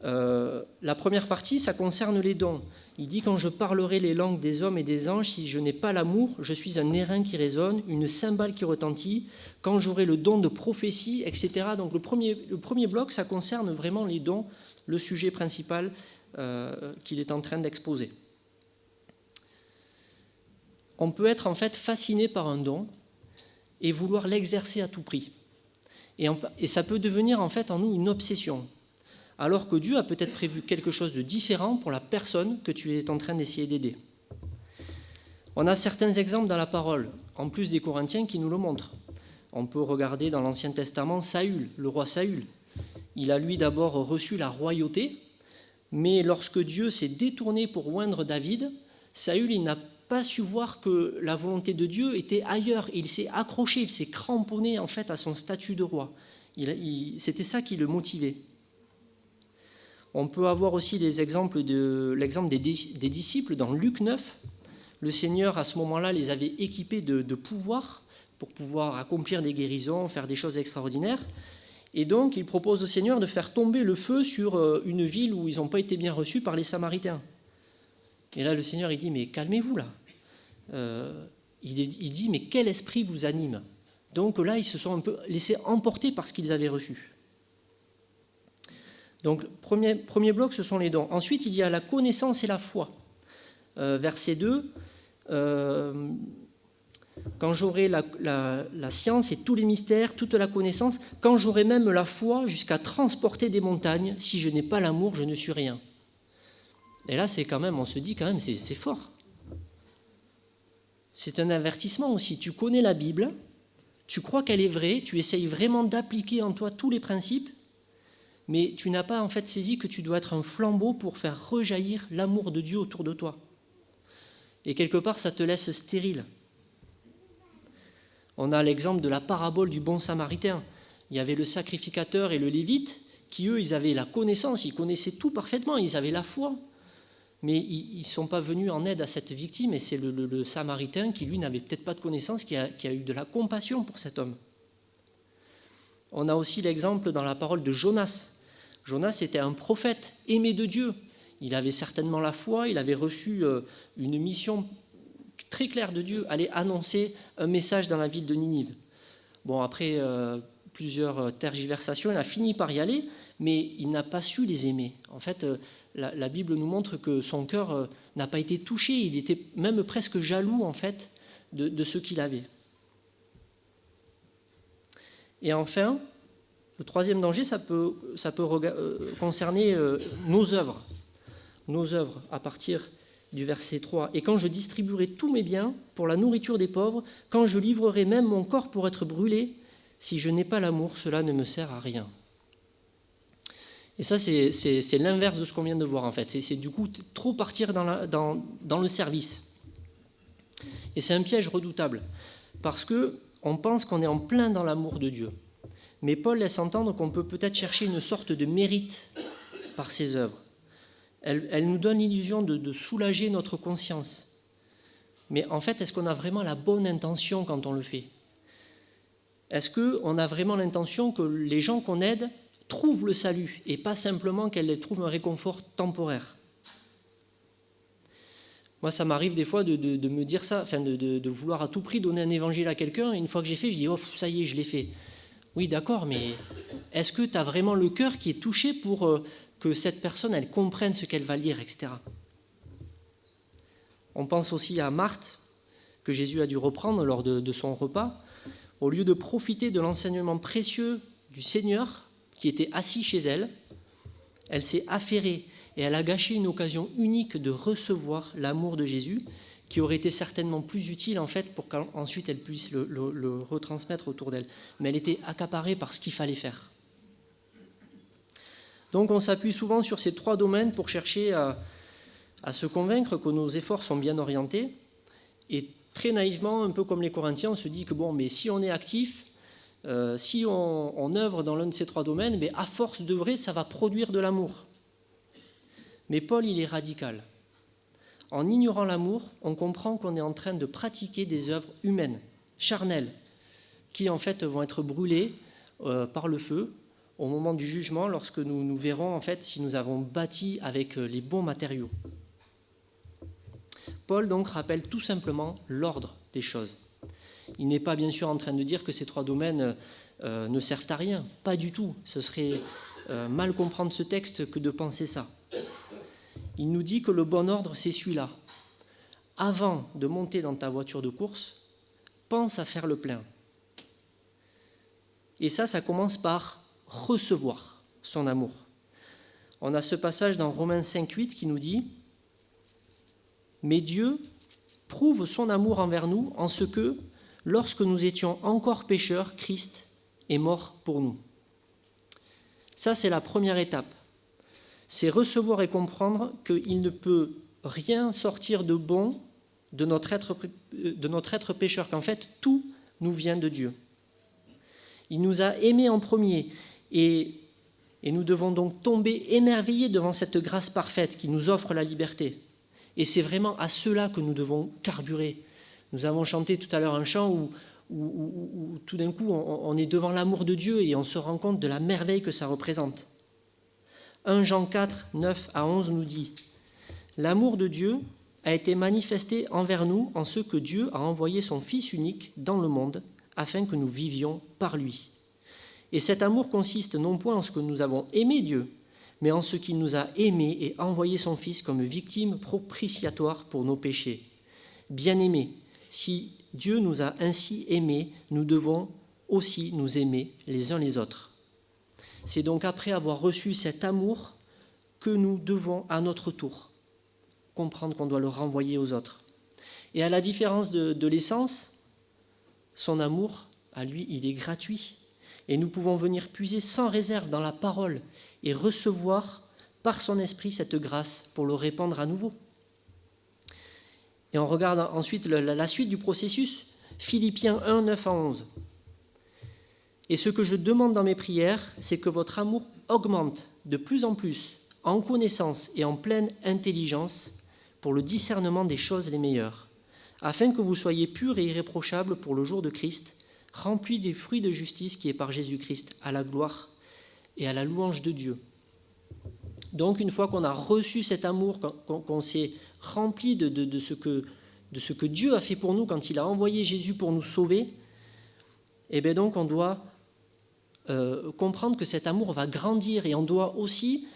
La première partie, ça concerne les dons. Il dit « Quand je parlerai les langues des hommes et des anges, si je n'ai pas l'amour, je suis un airain qui résonne, une cymbale qui retentit. Quand j'aurai le don de prophétie, etc. » Donc le premier bloc, ça concerne vraiment les dons, le sujet principal qu'il est en train d'exposer. On peut être en fait fasciné par un don et vouloir l'exercer à tout prix. Et ça peut devenir en fait en nous une obsession. Alors que Dieu a peut-être prévu quelque chose de différent pour la personne que tu es en train d'essayer d'aider. On a certains exemples dans la parole, en plus des Corinthiens, qui nous le montrent. On peut regarder dans l'Ancien Testament Saül, le roi Saül. Il a lui d'abord reçu la royauté, mais lorsque Dieu s'est détourné pour oindre David, Saül, il n'a pas su voir que la volonté de Dieu était ailleurs. Il s'est accroché, il s'est cramponné en fait à son statut de roi. C'était ça qui le motivait. On peut avoir aussi l'exemple des disciples dans Luc 9. Le Seigneur, à ce moment-là, les avait équipés de pouvoir pour pouvoir accomplir des guérisons, faire des choses extraordinaires. Et donc, il propose au Seigneur de faire tomber le feu sur une ville où ils n'ont pas été bien reçus par les Samaritains. Et là, le Seigneur, il dit, mais calmez-vous là. Il dit, mais quel esprit vous anime ? Donc là, ils se sont un peu laissés emporter par ce qu'ils avaient reçu. Donc, premier bloc, ce sont les dons. Ensuite, il y a la connaissance et la foi. Verset 2, quand j'aurai la science et tous les mystères, toute la connaissance, quand j'aurai même la foi jusqu'à transporter des montagnes, si je n'ai pas l'amour, je ne suis rien. Et là, c'est quand même, on se dit quand même, c'est fort. C'est un avertissement aussi. Tu connais la Bible, tu crois qu'elle est vraie, tu essayes vraiment d'appliquer en toi tous les principes, mais tu n'as pas en fait saisi que tu dois être un flambeau pour faire rejaillir l'amour de Dieu autour de toi. Et quelque part, ça te laisse stérile. On a l'exemple de la parabole du bon samaritain. Il y avait le sacrificateur et le lévite qui, eux, ils avaient la connaissance, ils connaissaient tout parfaitement, ils avaient la foi. Mais ils ne sont pas venus en aide à cette victime, et c'est le samaritain qui, lui, n'avait peut-être pas de connaissance, qui a eu de la compassion pour cet homme. On a aussi l'exemple dans la parole de Jonas. Jonas était un prophète aimé de Dieu. Il avait certainement la foi, il avait reçu une mission très claire de Dieu, aller annoncer un message dans la ville de Ninive. Bon, après plusieurs tergiversations, il a fini par y aller, mais il n'a pas su les aimer. En fait, la Bible nous montre que son cœur n'a pas été touché, il était même presque jaloux, en fait, de ce qu'il avait. Et enfin, le troisième danger, ça peut concerner nos œuvres. Nos œuvres, à partir du verset 3. « Et quand je distribuerai tous mes biens pour la nourriture des pauvres, quand je livrerai même mon corps pour être brûlé, si je n'ai pas l'amour, cela ne me sert à rien. » Et ça, c'est l'inverse de ce qu'on vient de voir, en fait. C'est du coup trop partir dans le service. Et c'est un piège redoutable, parce qu'on pense qu'on est en plein dans l'amour de Dieu. Mais Paul laisse entendre qu'on peut peut-être chercher une sorte de mérite par ses œuvres. Elle nous donne l'illusion de soulager notre conscience. Mais en fait, est-ce qu'on a vraiment la bonne intention quand on le fait? Est-ce qu'on a vraiment l'intention que les gens qu'on aide trouvent le salut et pas simplement qu'elles trouvent un réconfort temporaire? Moi, ça m'arrive des fois de me dire ça, enfin de vouloir à tout prix donner un évangile à quelqu'un, et une fois que j'ai fait, je dis « Oh, ça y est, je l'ai fait ». Oui, d'accord, mais est-ce que tu as vraiment le cœur qui est touché pour que cette personne, elle comprenne ce qu'elle va lire, etc. On pense aussi à Marthe, que Jésus a dû reprendre lors de son repas. Au lieu de profiter de l'enseignement précieux du Seigneur, qui était assis chez elle, elle s'est affairée et elle a gâché une occasion unique de recevoir l'amour de Jésus, qui aurait été certainement plus utile en fait pour qu'ensuite elle puisse le retransmettre autour d'elle. Mais elle était accaparée par ce qu'il fallait faire. Donc on s'appuie souvent sur ces trois domaines pour chercher à se convaincre que nos efforts sont bien orientés. Et très naïvement, un peu comme les Corinthiens, on se dit que bon, mais si on est actif, si on œuvre dans l'un de ces trois domaines, mais à force d'œuvrer, ça va produire de l'amour. Mais Paul, il est radical. En ignorant l'amour, on comprend qu'on est en train de pratiquer des œuvres humaines, charnelles, qui en fait vont être brûlées par le feu au moment du jugement, lorsque nous verrons en fait si nous avons bâti avec les bons matériaux. Paul donc rappelle tout simplement l'ordre des choses. Il n'est pas bien sûr en train de dire que ces trois domaines ne servent à rien, pas du tout. Ce serait mal comprendre ce texte que de penser ça. Il nous dit que le bon ordre, c'est celui-là. Avant de monter dans ta voiture de course, pense à faire le plein. Et ça commence par recevoir son amour. On a ce passage dans Romains 5,8 qui nous dit « Mais Dieu prouve son amour envers nous en ce que, lorsque nous étions encore pécheurs, Christ est mort pour nous. » Ça, c'est la première étape. C'est recevoir et comprendre qu'il ne peut rien sortir de bon de notre être pécheur, qu'en fait, tout nous vient de Dieu. Il nous a aimés en premier et nous devons donc tomber émerveillés devant cette grâce parfaite qui nous offre la liberté. Et c'est vraiment à cela que nous devons carburer. Nous avons chanté tout à l'heure un chant où tout d'un coup on est devant l'amour de Dieu et on se rend compte de la merveille que ça représente. 1 Jean 4, 9 à 11 nous dit « L'amour de Dieu a été manifesté envers nous en ce que Dieu a envoyé son Fils unique dans le monde afin que nous vivions par lui. Et cet amour consiste non point en ce que nous avons aimé Dieu, mais en ce qu'il nous a aimés et envoyé son Fils comme victime propitiatoire pour nos péchés. Bien-aimés, si Dieu nous a ainsi aimés, nous devons aussi nous aimer les uns les autres. C'est donc après avoir reçu cet amour que nous devons à notre tour comprendre qu'on doit le renvoyer aux autres. Et à la différence de l'essence, son amour, à lui, il est gratuit. Et nous pouvons venir puiser sans réserve dans la parole et recevoir par son esprit cette grâce pour le répandre à nouveau. Et on regarde ensuite la suite du processus, Philippiens 1, 9 à 11. Et ce que je demande dans mes prières, c'est que votre amour augmente de plus en plus en connaissance et en pleine intelligence pour le discernement des choses les meilleures, afin que vous soyez purs et irréprochables pour le jour de Christ, remplis des fruits de justice qui est par Jésus-Christ, à la gloire et à la louange de Dieu. Donc, une fois qu'on a reçu cet amour, qu'on s'est rempli de ce que Dieu a fait pour nous quand il a envoyé Jésus pour nous sauver, et bien donc on doit comprendre que cet amour va grandir et on doit aussi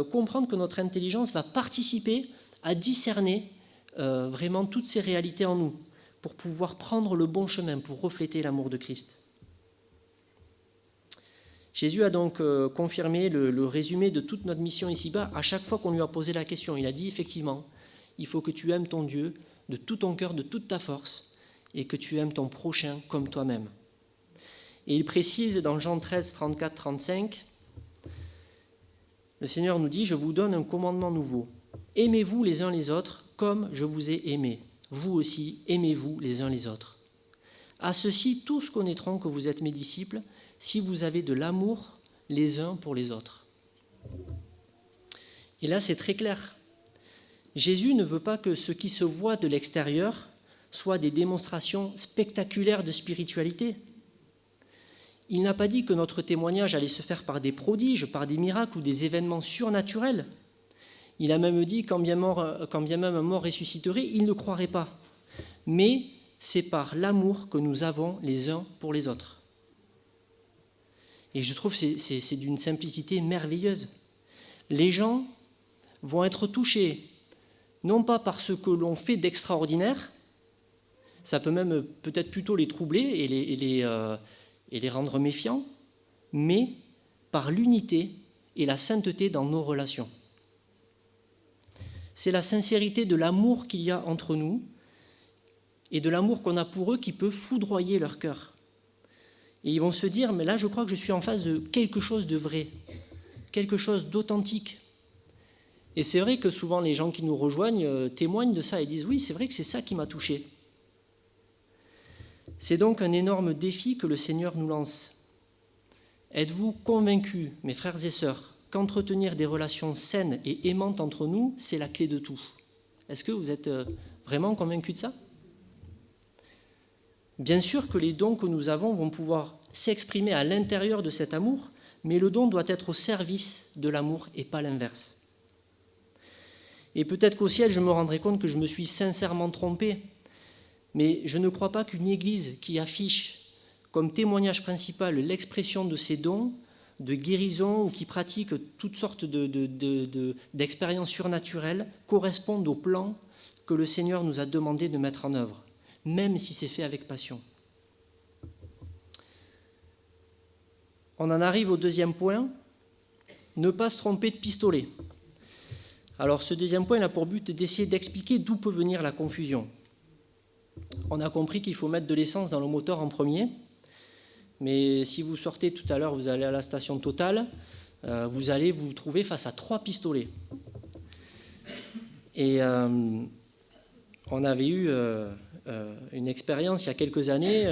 comprendre que notre intelligence va participer à discerner vraiment toutes ces réalités en nous pour pouvoir prendre le bon chemin, pour refléter l'amour de Christ. Jésus a donc confirmé le résumé de toute notre mission ici-bas à chaque fois qu'on lui a posé la question. Il a dit effectivement, il faut que tu aimes ton Dieu de tout ton cœur, de toute ta force, et que tu aimes ton prochain comme toi-même. Et il précise dans Jean 13, 34, 35, le Seigneur nous dit « Je vous donne un commandement nouveau. Aimez-vous les uns les autres comme je vous ai aimés. Vous aussi, aimez-vous les uns les autres. À ceci, tous connaîtront que vous êtes mes disciples, si vous avez de l'amour les uns pour les autres. » Et là, c'est très clair. Jésus ne veut pas que ce qui se voit de l'extérieur soit des démonstrations spectaculaires de spiritualité. Il n'a pas dit que notre témoignage allait se faire par des prodiges, par des miracles ou des événements surnaturels. Il a même dit quand bien même un mort ressusciterait, il ne croirait pas. Mais c'est par l'amour que nous avons les uns pour les autres. Et je trouve que c'est d'une simplicité merveilleuse. Les gens vont être touchés, non pas par ce que l'on fait d'extraordinaire, ça peut même peut-être plutôt les troubler et les rendre méfiants, mais par l'unité et la sainteté dans nos relations. C'est la sincérité de l'amour qu'il y a entre nous et de l'amour qu'on a pour eux qui peut foudroyer leur cœur. Et ils vont se dire, mais là je crois que je suis en face de quelque chose de vrai, quelque chose d'authentique. Et c'est vrai que souvent les gens qui nous rejoignent témoignent de ça et disent, oui, c'est vrai que c'est ça qui m'a touché. C'est donc un énorme défi que le Seigneur nous lance. Êtes-vous convaincus, mes frères et sœurs, qu'entretenir des relations saines et aimantes entre nous, c'est la clé de tout? Est-ce que vous êtes vraiment convaincus de ça? Bien sûr que les dons que nous avons vont pouvoir s'exprimer à l'intérieur de cet amour, mais le don doit être au service de l'amour et pas l'inverse. Et peut-être qu'au ciel, je me rendrai compte que je me suis sincèrement trompé, mais je ne crois pas qu'une église qui affiche comme témoignage principal l'expression de ses dons, de guérison, ou qui pratique toutes sortes d'expériences surnaturelles corresponde au plan que le Seigneur nous a demandé de mettre en œuvre, même si c'est fait avec passion. On en arrive au deuxième point, ne pas se tromper de pistolet. Alors ce deuxième point il a pour but d'essayer d'expliquer d'où peut venir la confusion. On a compris qu'il faut mettre de l'essence dans le moteur en premier, mais si vous sortez tout à l'heure, vous allez à la station Total, vous allez vous trouver face à 3 pistolets. Et on avait eu une expérience il y a quelques années.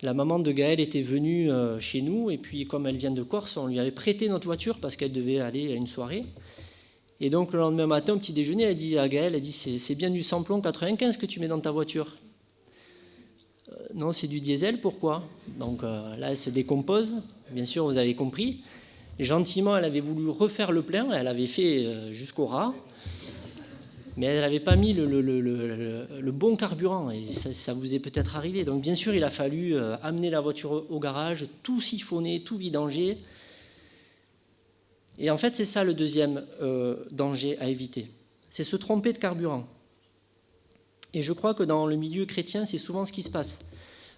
La maman de Gaëlle était venue chez nous, et puis comme elle vient de Corse, on lui avait prêté notre voiture parce qu'elle devait aller à une soirée. Et donc le lendemain matin, au petit déjeuner, elle dit à Gaëlle, c'est bien du samplon 95 que tu mets dans ta voiture. Non, c'est du diesel, pourquoi? Donc là, elle se décompose, bien sûr, vous avez compris. Et gentiment, elle avait voulu refaire le plein, elle avait fait jusqu'au ras, mais elle n'avait pas mis le bon carburant, et ça vous est peut-être arrivé. Donc bien sûr, il a fallu amener la voiture au garage, tout siphonner, tout vidanger. Et en fait, c'est ça le deuxième danger à éviter. C'est se tromper de carburant. Et je crois que dans le milieu chrétien, c'est souvent ce qui se passe.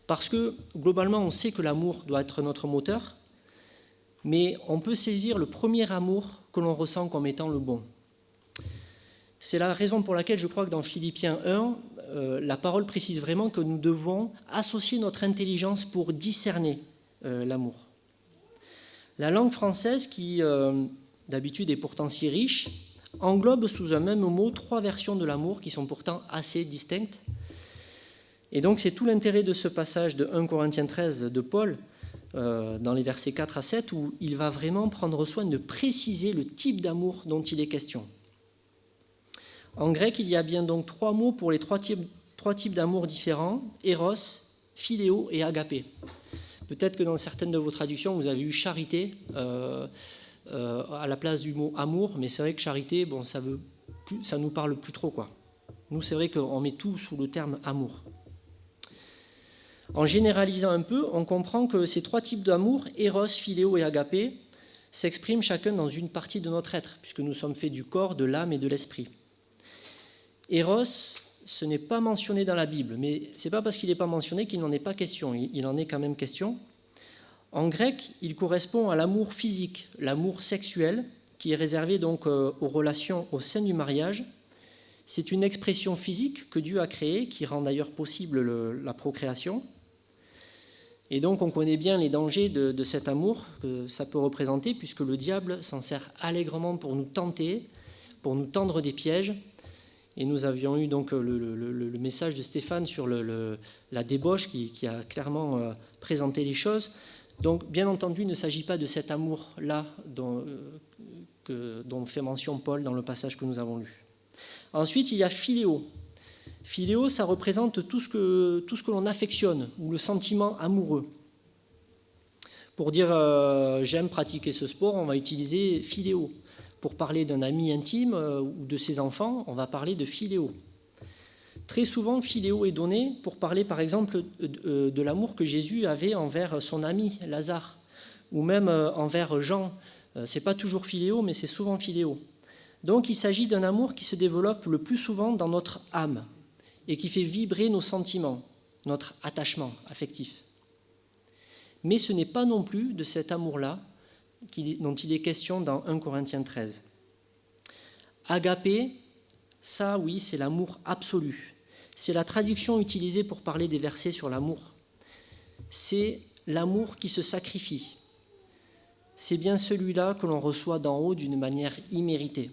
Parce que globalement, on sait que l'amour doit être notre moteur, mais on peut saisir le premier amour que l'on ressent comme étant le bon. C'est la raison pour laquelle je crois que dans Philippiens 1, la parole précise vraiment que nous devons associer notre intelligence pour discerner l'amour. La langue française, qui d'habitude est pourtant si riche, englobe sous un même mot 3 versions de l'amour qui sont pourtant assez distinctes. Et donc c'est tout l'intérêt de ce passage de 1 Corinthiens 13 de Paul, dans les versets 4 à 7, où il va vraiment prendre soin de préciser le type d'amour dont il est question. En grec, il y a bien donc 3 mots pour les 3 types d'amour différents, éros, philéo et agapé. Peut-être que dans certaines de vos traductions, vous avez eu charité à la place du mot amour, mais c'est vrai que charité, bon, ça nous parle plus trop, quoi. Nous, c'est vrai qu'on met tout sous le terme amour. En généralisant un peu, on comprend que ces 3 types d'amour, éros, philéo et agapé, s'expriment chacun dans une partie de notre être, puisque nous sommes faits du corps, de l'âme et de l'esprit. Éros, ce n'est pas mentionné dans la Bible, mais ce n'est pas parce qu'il n'est pas mentionné qu'il n'en est pas question, il en est quand même question. En grec, il correspond à l'amour physique, l'amour sexuel, qui est réservé donc aux relations au sein du mariage. C'est une expression physique que Dieu a créée, qui rend d'ailleurs possible la procréation. Et donc on connaît bien les dangers de cet amour que ça peut représenter, puisque le diable s'en sert allègrement pour nous tenter, pour nous tendre des pièges. Et nous avions eu donc le message de Stéphane sur la débauche qui a clairement présenté les choses. Donc bien entendu, il ne s'agit pas de cet amour-là dont fait mention Paul dans le passage que nous avons lu. Ensuite, il y a philéo. Philéo, ça représente tout ce que l'on affectionne, ou le sentiment amoureux. Pour dire j'aime pratiquer ce sport, on va utiliser philéo. Pour parler d'un ami intime ou de ses enfants, on va parler de philéo. Très souvent, philéo est donné pour parler, par exemple, de l'amour que Jésus avait envers son ami Lazare, ou même envers Jean. C'est pas toujours philéo, mais c'est souvent philéo. Donc, il s'agit d'un amour qui se développe le plus souvent dans notre âme et qui fait vibrer nos sentiments, notre attachement affectif. Mais ce n'est pas non plus de cet amour-là dont il est question dans 1 Corinthiens 13. Agapé, ça oui, c'est l'amour absolu. C'est la traduction utilisée pour parler des versets sur l'amour. C'est l'amour qui se sacrifie. C'est bien celui-là que l'on reçoit d'en haut d'une manière imméritée.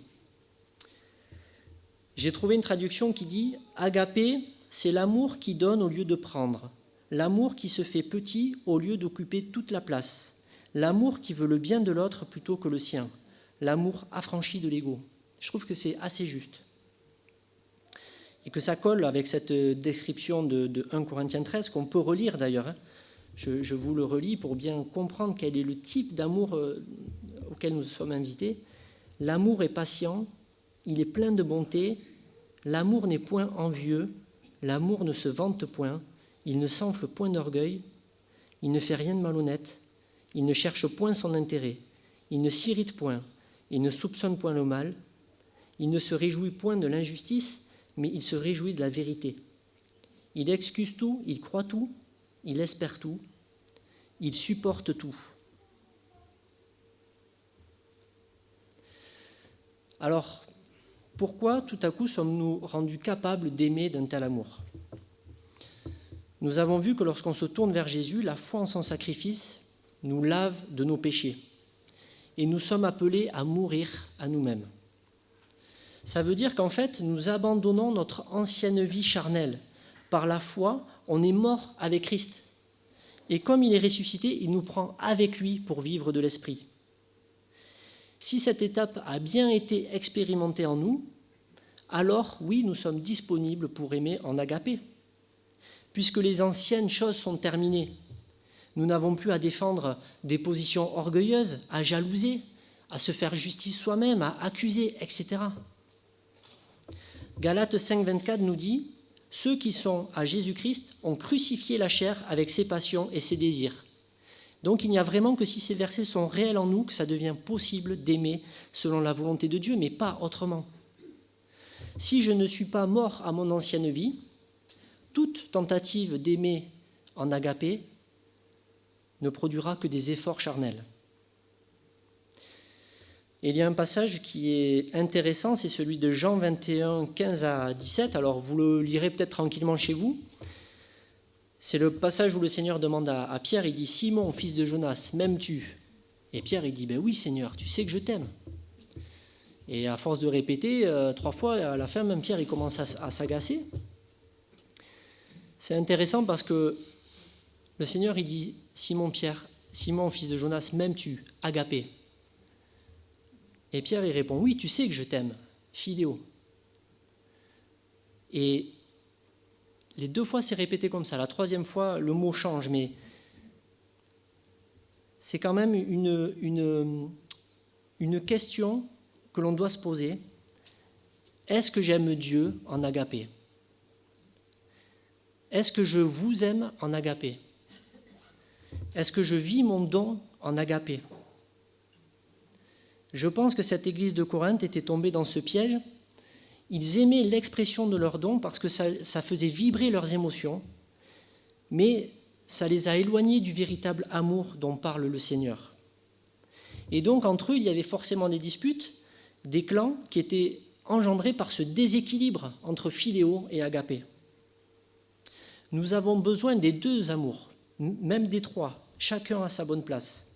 J'ai trouvé une traduction qui dit « Agapé, c'est l'amour qui donne au lieu de prendre, l'amour qui se fait petit au lieu d'occuper toute la place. L'amour qui veut le bien de l'autre plutôt que le sien. L'amour affranchi de l'ego. » Je trouve que c'est assez juste. Et que ça colle avec cette description de 1 Corinthiens 13, qu'on peut relire d'ailleurs. Je vous le relis pour bien comprendre quel est le type d'amour auquel nous sommes invités. L'amour est patient, il est plein de bonté. L'amour n'est point envieux. L'amour ne se vante point. Il ne s'enfle point d'orgueil. Il ne fait rien de malhonnête. Il ne cherche point son intérêt, il ne s'irrite point, il ne soupçonne point le mal, il ne se réjouit point de l'injustice, mais il se réjouit de la vérité. Il excuse tout, il croit tout, il espère tout, il supporte tout. Alors, pourquoi tout à coup sommes-nous rendus capables d'aimer d'un tel amour ? Nous avons vu que lorsqu'on se tourne vers Jésus, la foi en son sacrifice nous lave de nos péchés et nous sommes appelés à mourir à nous-mêmes. Ça veut dire qu'en fait, nous abandonnons notre ancienne vie charnelle. Par la foi, on est mort avec Christ. Et comme il est ressuscité, il nous prend avec lui pour vivre de l'esprit. Si cette étape a bien été expérimentée en nous, alors oui, nous sommes disponibles pour aimer en agapé, puisque les anciennes choses sont terminées. Nous n'avons plus à défendre des positions orgueilleuses, à jalouser, à se faire justice soi-même, à accuser, etc. Galates 5, 24 nous dit « Ceux qui sont à Jésus-Christ ont crucifié la chair avec ses passions et ses désirs. » Donc il n'y a vraiment que si ces versets sont réels en nous que ça devient possible d'aimer selon la volonté de Dieu, mais pas autrement. Si je ne suis pas mort à mon ancienne vie, toute tentative d'aimer en agapé ne produira que des efforts charnels. Et il y a un passage qui est intéressant, c'est celui de Jean 21, 15 à 17. Alors vous le lirez peut-être tranquillement chez vous. C'est le passage où le Seigneur demande à Pierre, il dit « Simon, fils de Jonas, m'aimes-tu » Et Pierre, il dit « Ben oui, Seigneur, tu sais que je t'aime. » Et à force de répéter 3 fois, à la fin, même Pierre, il commence à s'agacer. C'est intéressant parce que le Seigneur, il dit « Simon, Pierre, Simon, fils de Jonas, m'aimes-tu » Agapé. Et Pierre, il répond « Oui, tu sais que je t'aime, Philéo. » Et les 2 fois, c'est répété comme ça. La 3e fois, le mot change, mais c'est quand même une question que l'on doit se poser. Est-ce que j'aime Dieu en agapé? Est-ce que je vous aime en agapé? Est-ce que je vis mon don en agapé? Je pense que cette église de Corinthe était tombée dans ce piège. Ils aimaient l'expression de leur don parce que ça faisait vibrer leurs émotions, mais ça les a éloignés du véritable amour dont parle le Seigneur. Et donc, entre eux, il y avait forcément des disputes, des clans qui étaient engendrés par ce déséquilibre entre Philéo et agapé. Nous avons besoin des 2 amours, même des 3, chacun à sa bonne place.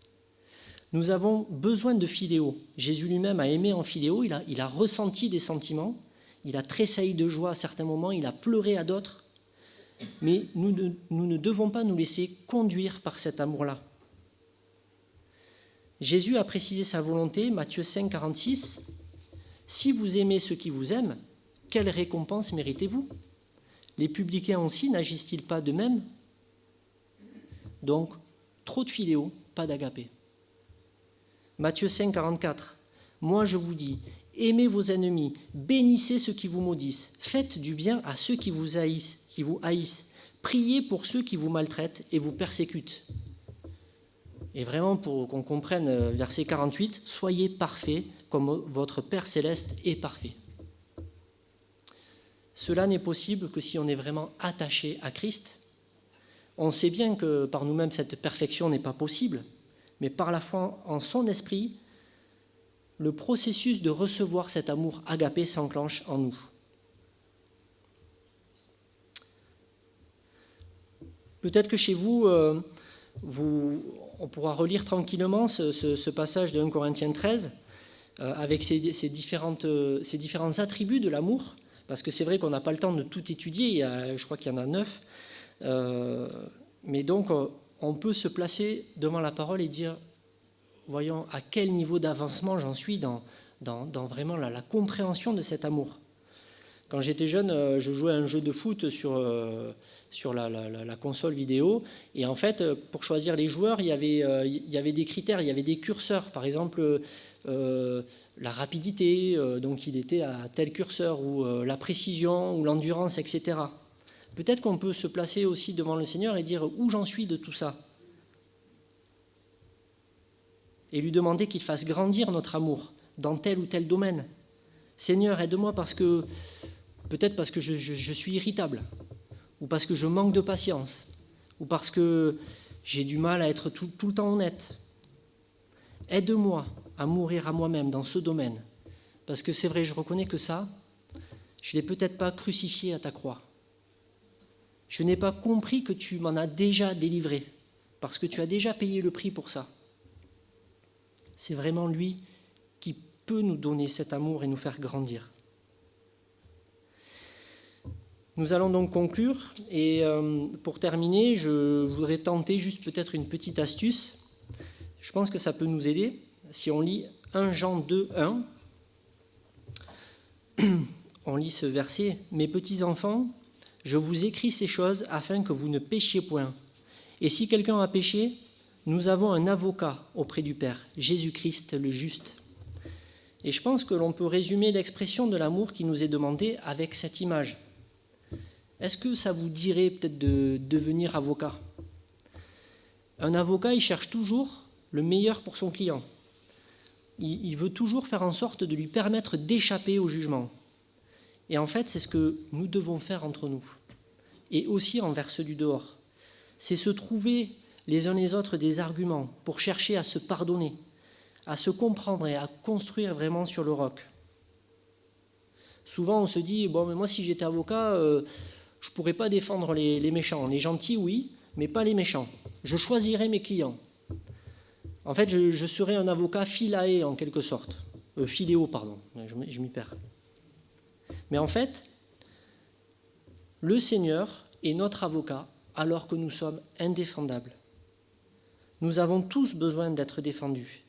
Nous avons besoin de Philéo. Jésus lui-même a aimé en Philéo, il a ressenti des sentiments, il a tressailli de joie à certains moments, il a pleuré à d'autres. Mais nous ne devons pas nous laisser conduire par cet amour-là. Jésus a précisé sa volonté, Matthieu 5, 46. « Si vous aimez ceux qui vous aiment, quelle récompense méritez-vous? Les publicains aussi n'agissent-ils pas de même? » Donc, trop de Philéo, pas d'agapé. Matthieu 5, 44. « Moi je vous dis, aimez vos ennemis, bénissez ceux qui vous maudissent, faites du bien à ceux qui vous haïssent, priez pour ceux qui vous maltraitent et vous persécutent. » Et vraiment, pour qu'on comprenne verset 48, « Soyez parfaits comme votre Père céleste est parfait. » Cela n'est possible que si on est vraiment attaché à Christ. On sait bien que par nous-mêmes, cette perfection n'est pas possible, mais par la foi en son esprit, le processus de recevoir cet amour agapé s'enclenche en nous. Peut-être que chez vous, on pourra relire tranquillement ce passage de 1 Corinthiens 13 avec ces différents attributs de l'amour, parce que c'est vrai qu'on n'a pas le temps de tout étudier, je crois qu'il y en a 9, mais donc on peut se placer devant la parole et dire, voyons à quel niveau d'avancement j'en suis dans vraiment la compréhension de cet amour. Quand j'étais jeune, je jouais à un jeu de foot sur la console vidéo, et en fait, pour choisir les joueurs, il y avait des critères, il y avait des curseurs. Par exemple, la rapidité, donc il était à tel curseur, ou la précision, ou l'endurance, etc. Peut-être qu'on peut se placer aussi devant le Seigneur et dire où j'en suis de tout ça, et lui demander qu'il fasse grandir notre amour dans tel ou tel domaine. Seigneur, aide-moi peut-être parce que je suis irritable, ou parce que je manque de patience, ou parce que j'ai du mal à être tout le temps honnête. Aide-moi à mourir à moi-même dans ce domaine, parce que c'est vrai, je reconnais que ça, je ne l'ai peut-être pas crucifié à ta croix. Je n'ai pas compris que tu m'en as déjà délivré, parce que tu as déjà payé le prix pour ça. C'est vraiment lui qui peut nous donner cet amour et nous faire grandir. Nous allons donc conclure, et pour terminer, je voudrais tenter juste peut-être une petite astuce. Je pense que ça peut nous aider. Si on lit 1 Jean 2, 1, on lit ce verset. « Mes petits enfants, je vous écris ces choses afin que vous ne péchiez point. Et si quelqu'un a péché, nous avons un avocat auprès du Père, Jésus-Christ le juste. » Et je pense que l'on peut résumer l'expression de l'amour qui nous est demandée avec cette image. Est-ce que ça vous dirait peut-être de devenir avocat? Un avocat, il cherche toujours le meilleur pour son client. Il veut toujours faire en sorte de lui permettre d'échapper au jugement. Et en fait, c'est ce que nous devons faire entre nous. et aussi envers ceux du dehors. C'est se trouver les uns les autres des arguments pour chercher à se pardonner, à se comprendre et à construire vraiment sur le roc. Souvent, on se dit, bon, mais moi, si j'étais avocat, je ne pourrais pas défendre les méchants. Les gentils, oui, mais pas les méchants. Je choisirais mes clients. En fait, je serais un avocat philae, en quelque sorte. Philéo, pardon, je m'y perds. Mais en fait, le Seigneur est notre avocat alors que nous sommes indéfendables. Nous avons tous besoin d'être défendus.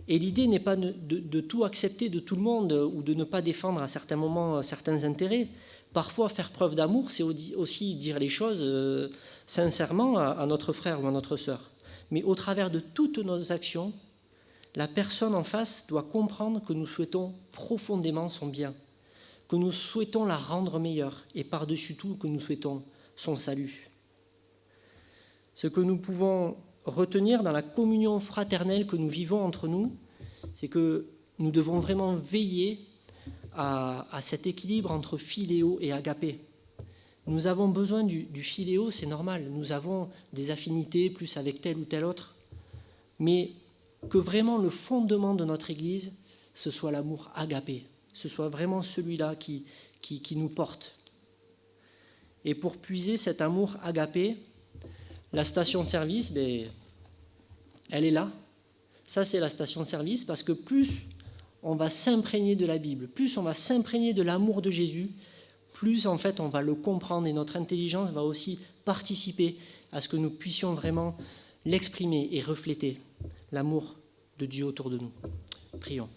Et l'idée n'est pas de tout accepter de tout le monde ou de ne pas défendre à certains moments certains intérêts. Parfois, faire preuve d'amour, c'est aussi dire les choses sincèrement à notre frère ou à notre sœur. Mais au travers de toutes nos actions, la personne en face doit comprendre que nous souhaitons profondément son bien, que nous souhaitons la rendre meilleure et par-dessus tout que nous souhaitons son salut. Ce que nous pouvons retenir dans la communion fraternelle que nous vivons entre nous, c'est que nous devons vraiment veiller à cet équilibre entre philéo et agapé. Nous avons besoin du philéo, c'est normal, nous avons des affinités plus avec tel ou tel autre, mais que vraiment le fondement de notre Église, ce soit l'amour agapé, ce soit vraiment celui-là qui nous porte. Et pour puiser cet amour agapé, la station-service, elle est là. Ça, c'est la station-service parce que plus on va s'imprégner de la Bible, plus on va s'imprégner de l'amour de Jésus, plus en fait on va le comprendre et notre intelligence va aussi participer à ce que nous puissions vraiment l'exprimer et refléter l'amour de Dieu autour de nous. Prions.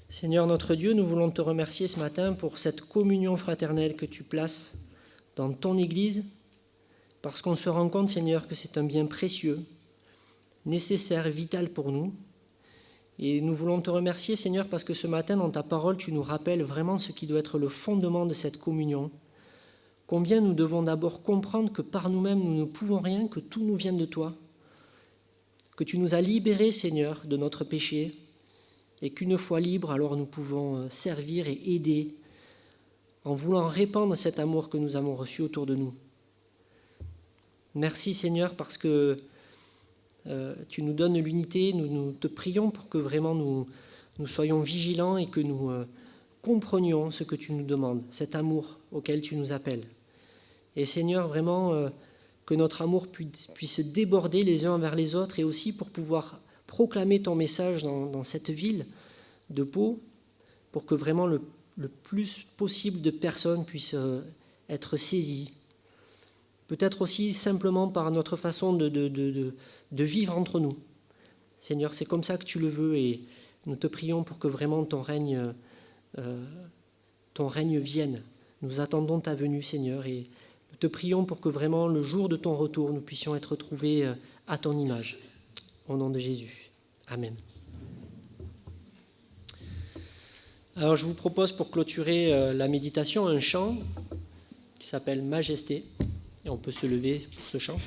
Seigneur notre Dieu, nous voulons te remercier ce matin pour cette communion fraternelle que tu places dans ton Église, parce qu'on se rend compte, Seigneur, que c'est un bien précieux, nécessaire, vital pour nous. Et nous voulons te remercier, Seigneur, parce que ce matin, dans ta parole, tu nous rappelles vraiment ce qui doit être le fondement de cette communion. Combien nous devons d'abord comprendre que par nous-mêmes, nous ne pouvons rien, que tout nous vient de toi, que tu nous as libérés, Seigneur, de notre péché, et qu'une fois libres, alors nous pouvons servir et aider en voulant répandre cet amour que nous avons reçu autour de nous. Merci Seigneur parce que tu nous donnes l'unité, nous te prions pour que vraiment nous soyons vigilants et que nous comprenions ce que tu nous demandes, cet amour auquel tu nous appelles. Et Seigneur, vraiment que notre amour puisse déborder les uns vers les autres et aussi pour pouvoir proclamer ton message dans cette ville de Pau pour que vraiment le plus possible de personnes puissent être saisies. Peut-être aussi simplement par notre façon de vivre entre nous. Seigneur, c'est comme ça que tu le veux et nous te prions pour que vraiment ton règne vienne. Nous attendons ta venue, Seigneur, et nous te prions pour que vraiment le jour de ton retour, nous puissions être trouvés à ton image. Au nom de Jésus. Amen. Alors je vous propose pour clôturer la méditation un chant qui s'appelle Majesté. Et on peut se lever pour ce chant.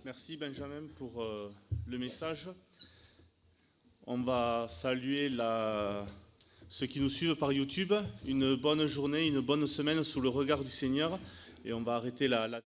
Merci Benjamin pour le message. On va saluer ceux qui nous suivent par YouTube. Une bonne journée, une bonne semaine sous le regard du Seigneur. Et on va arrêter la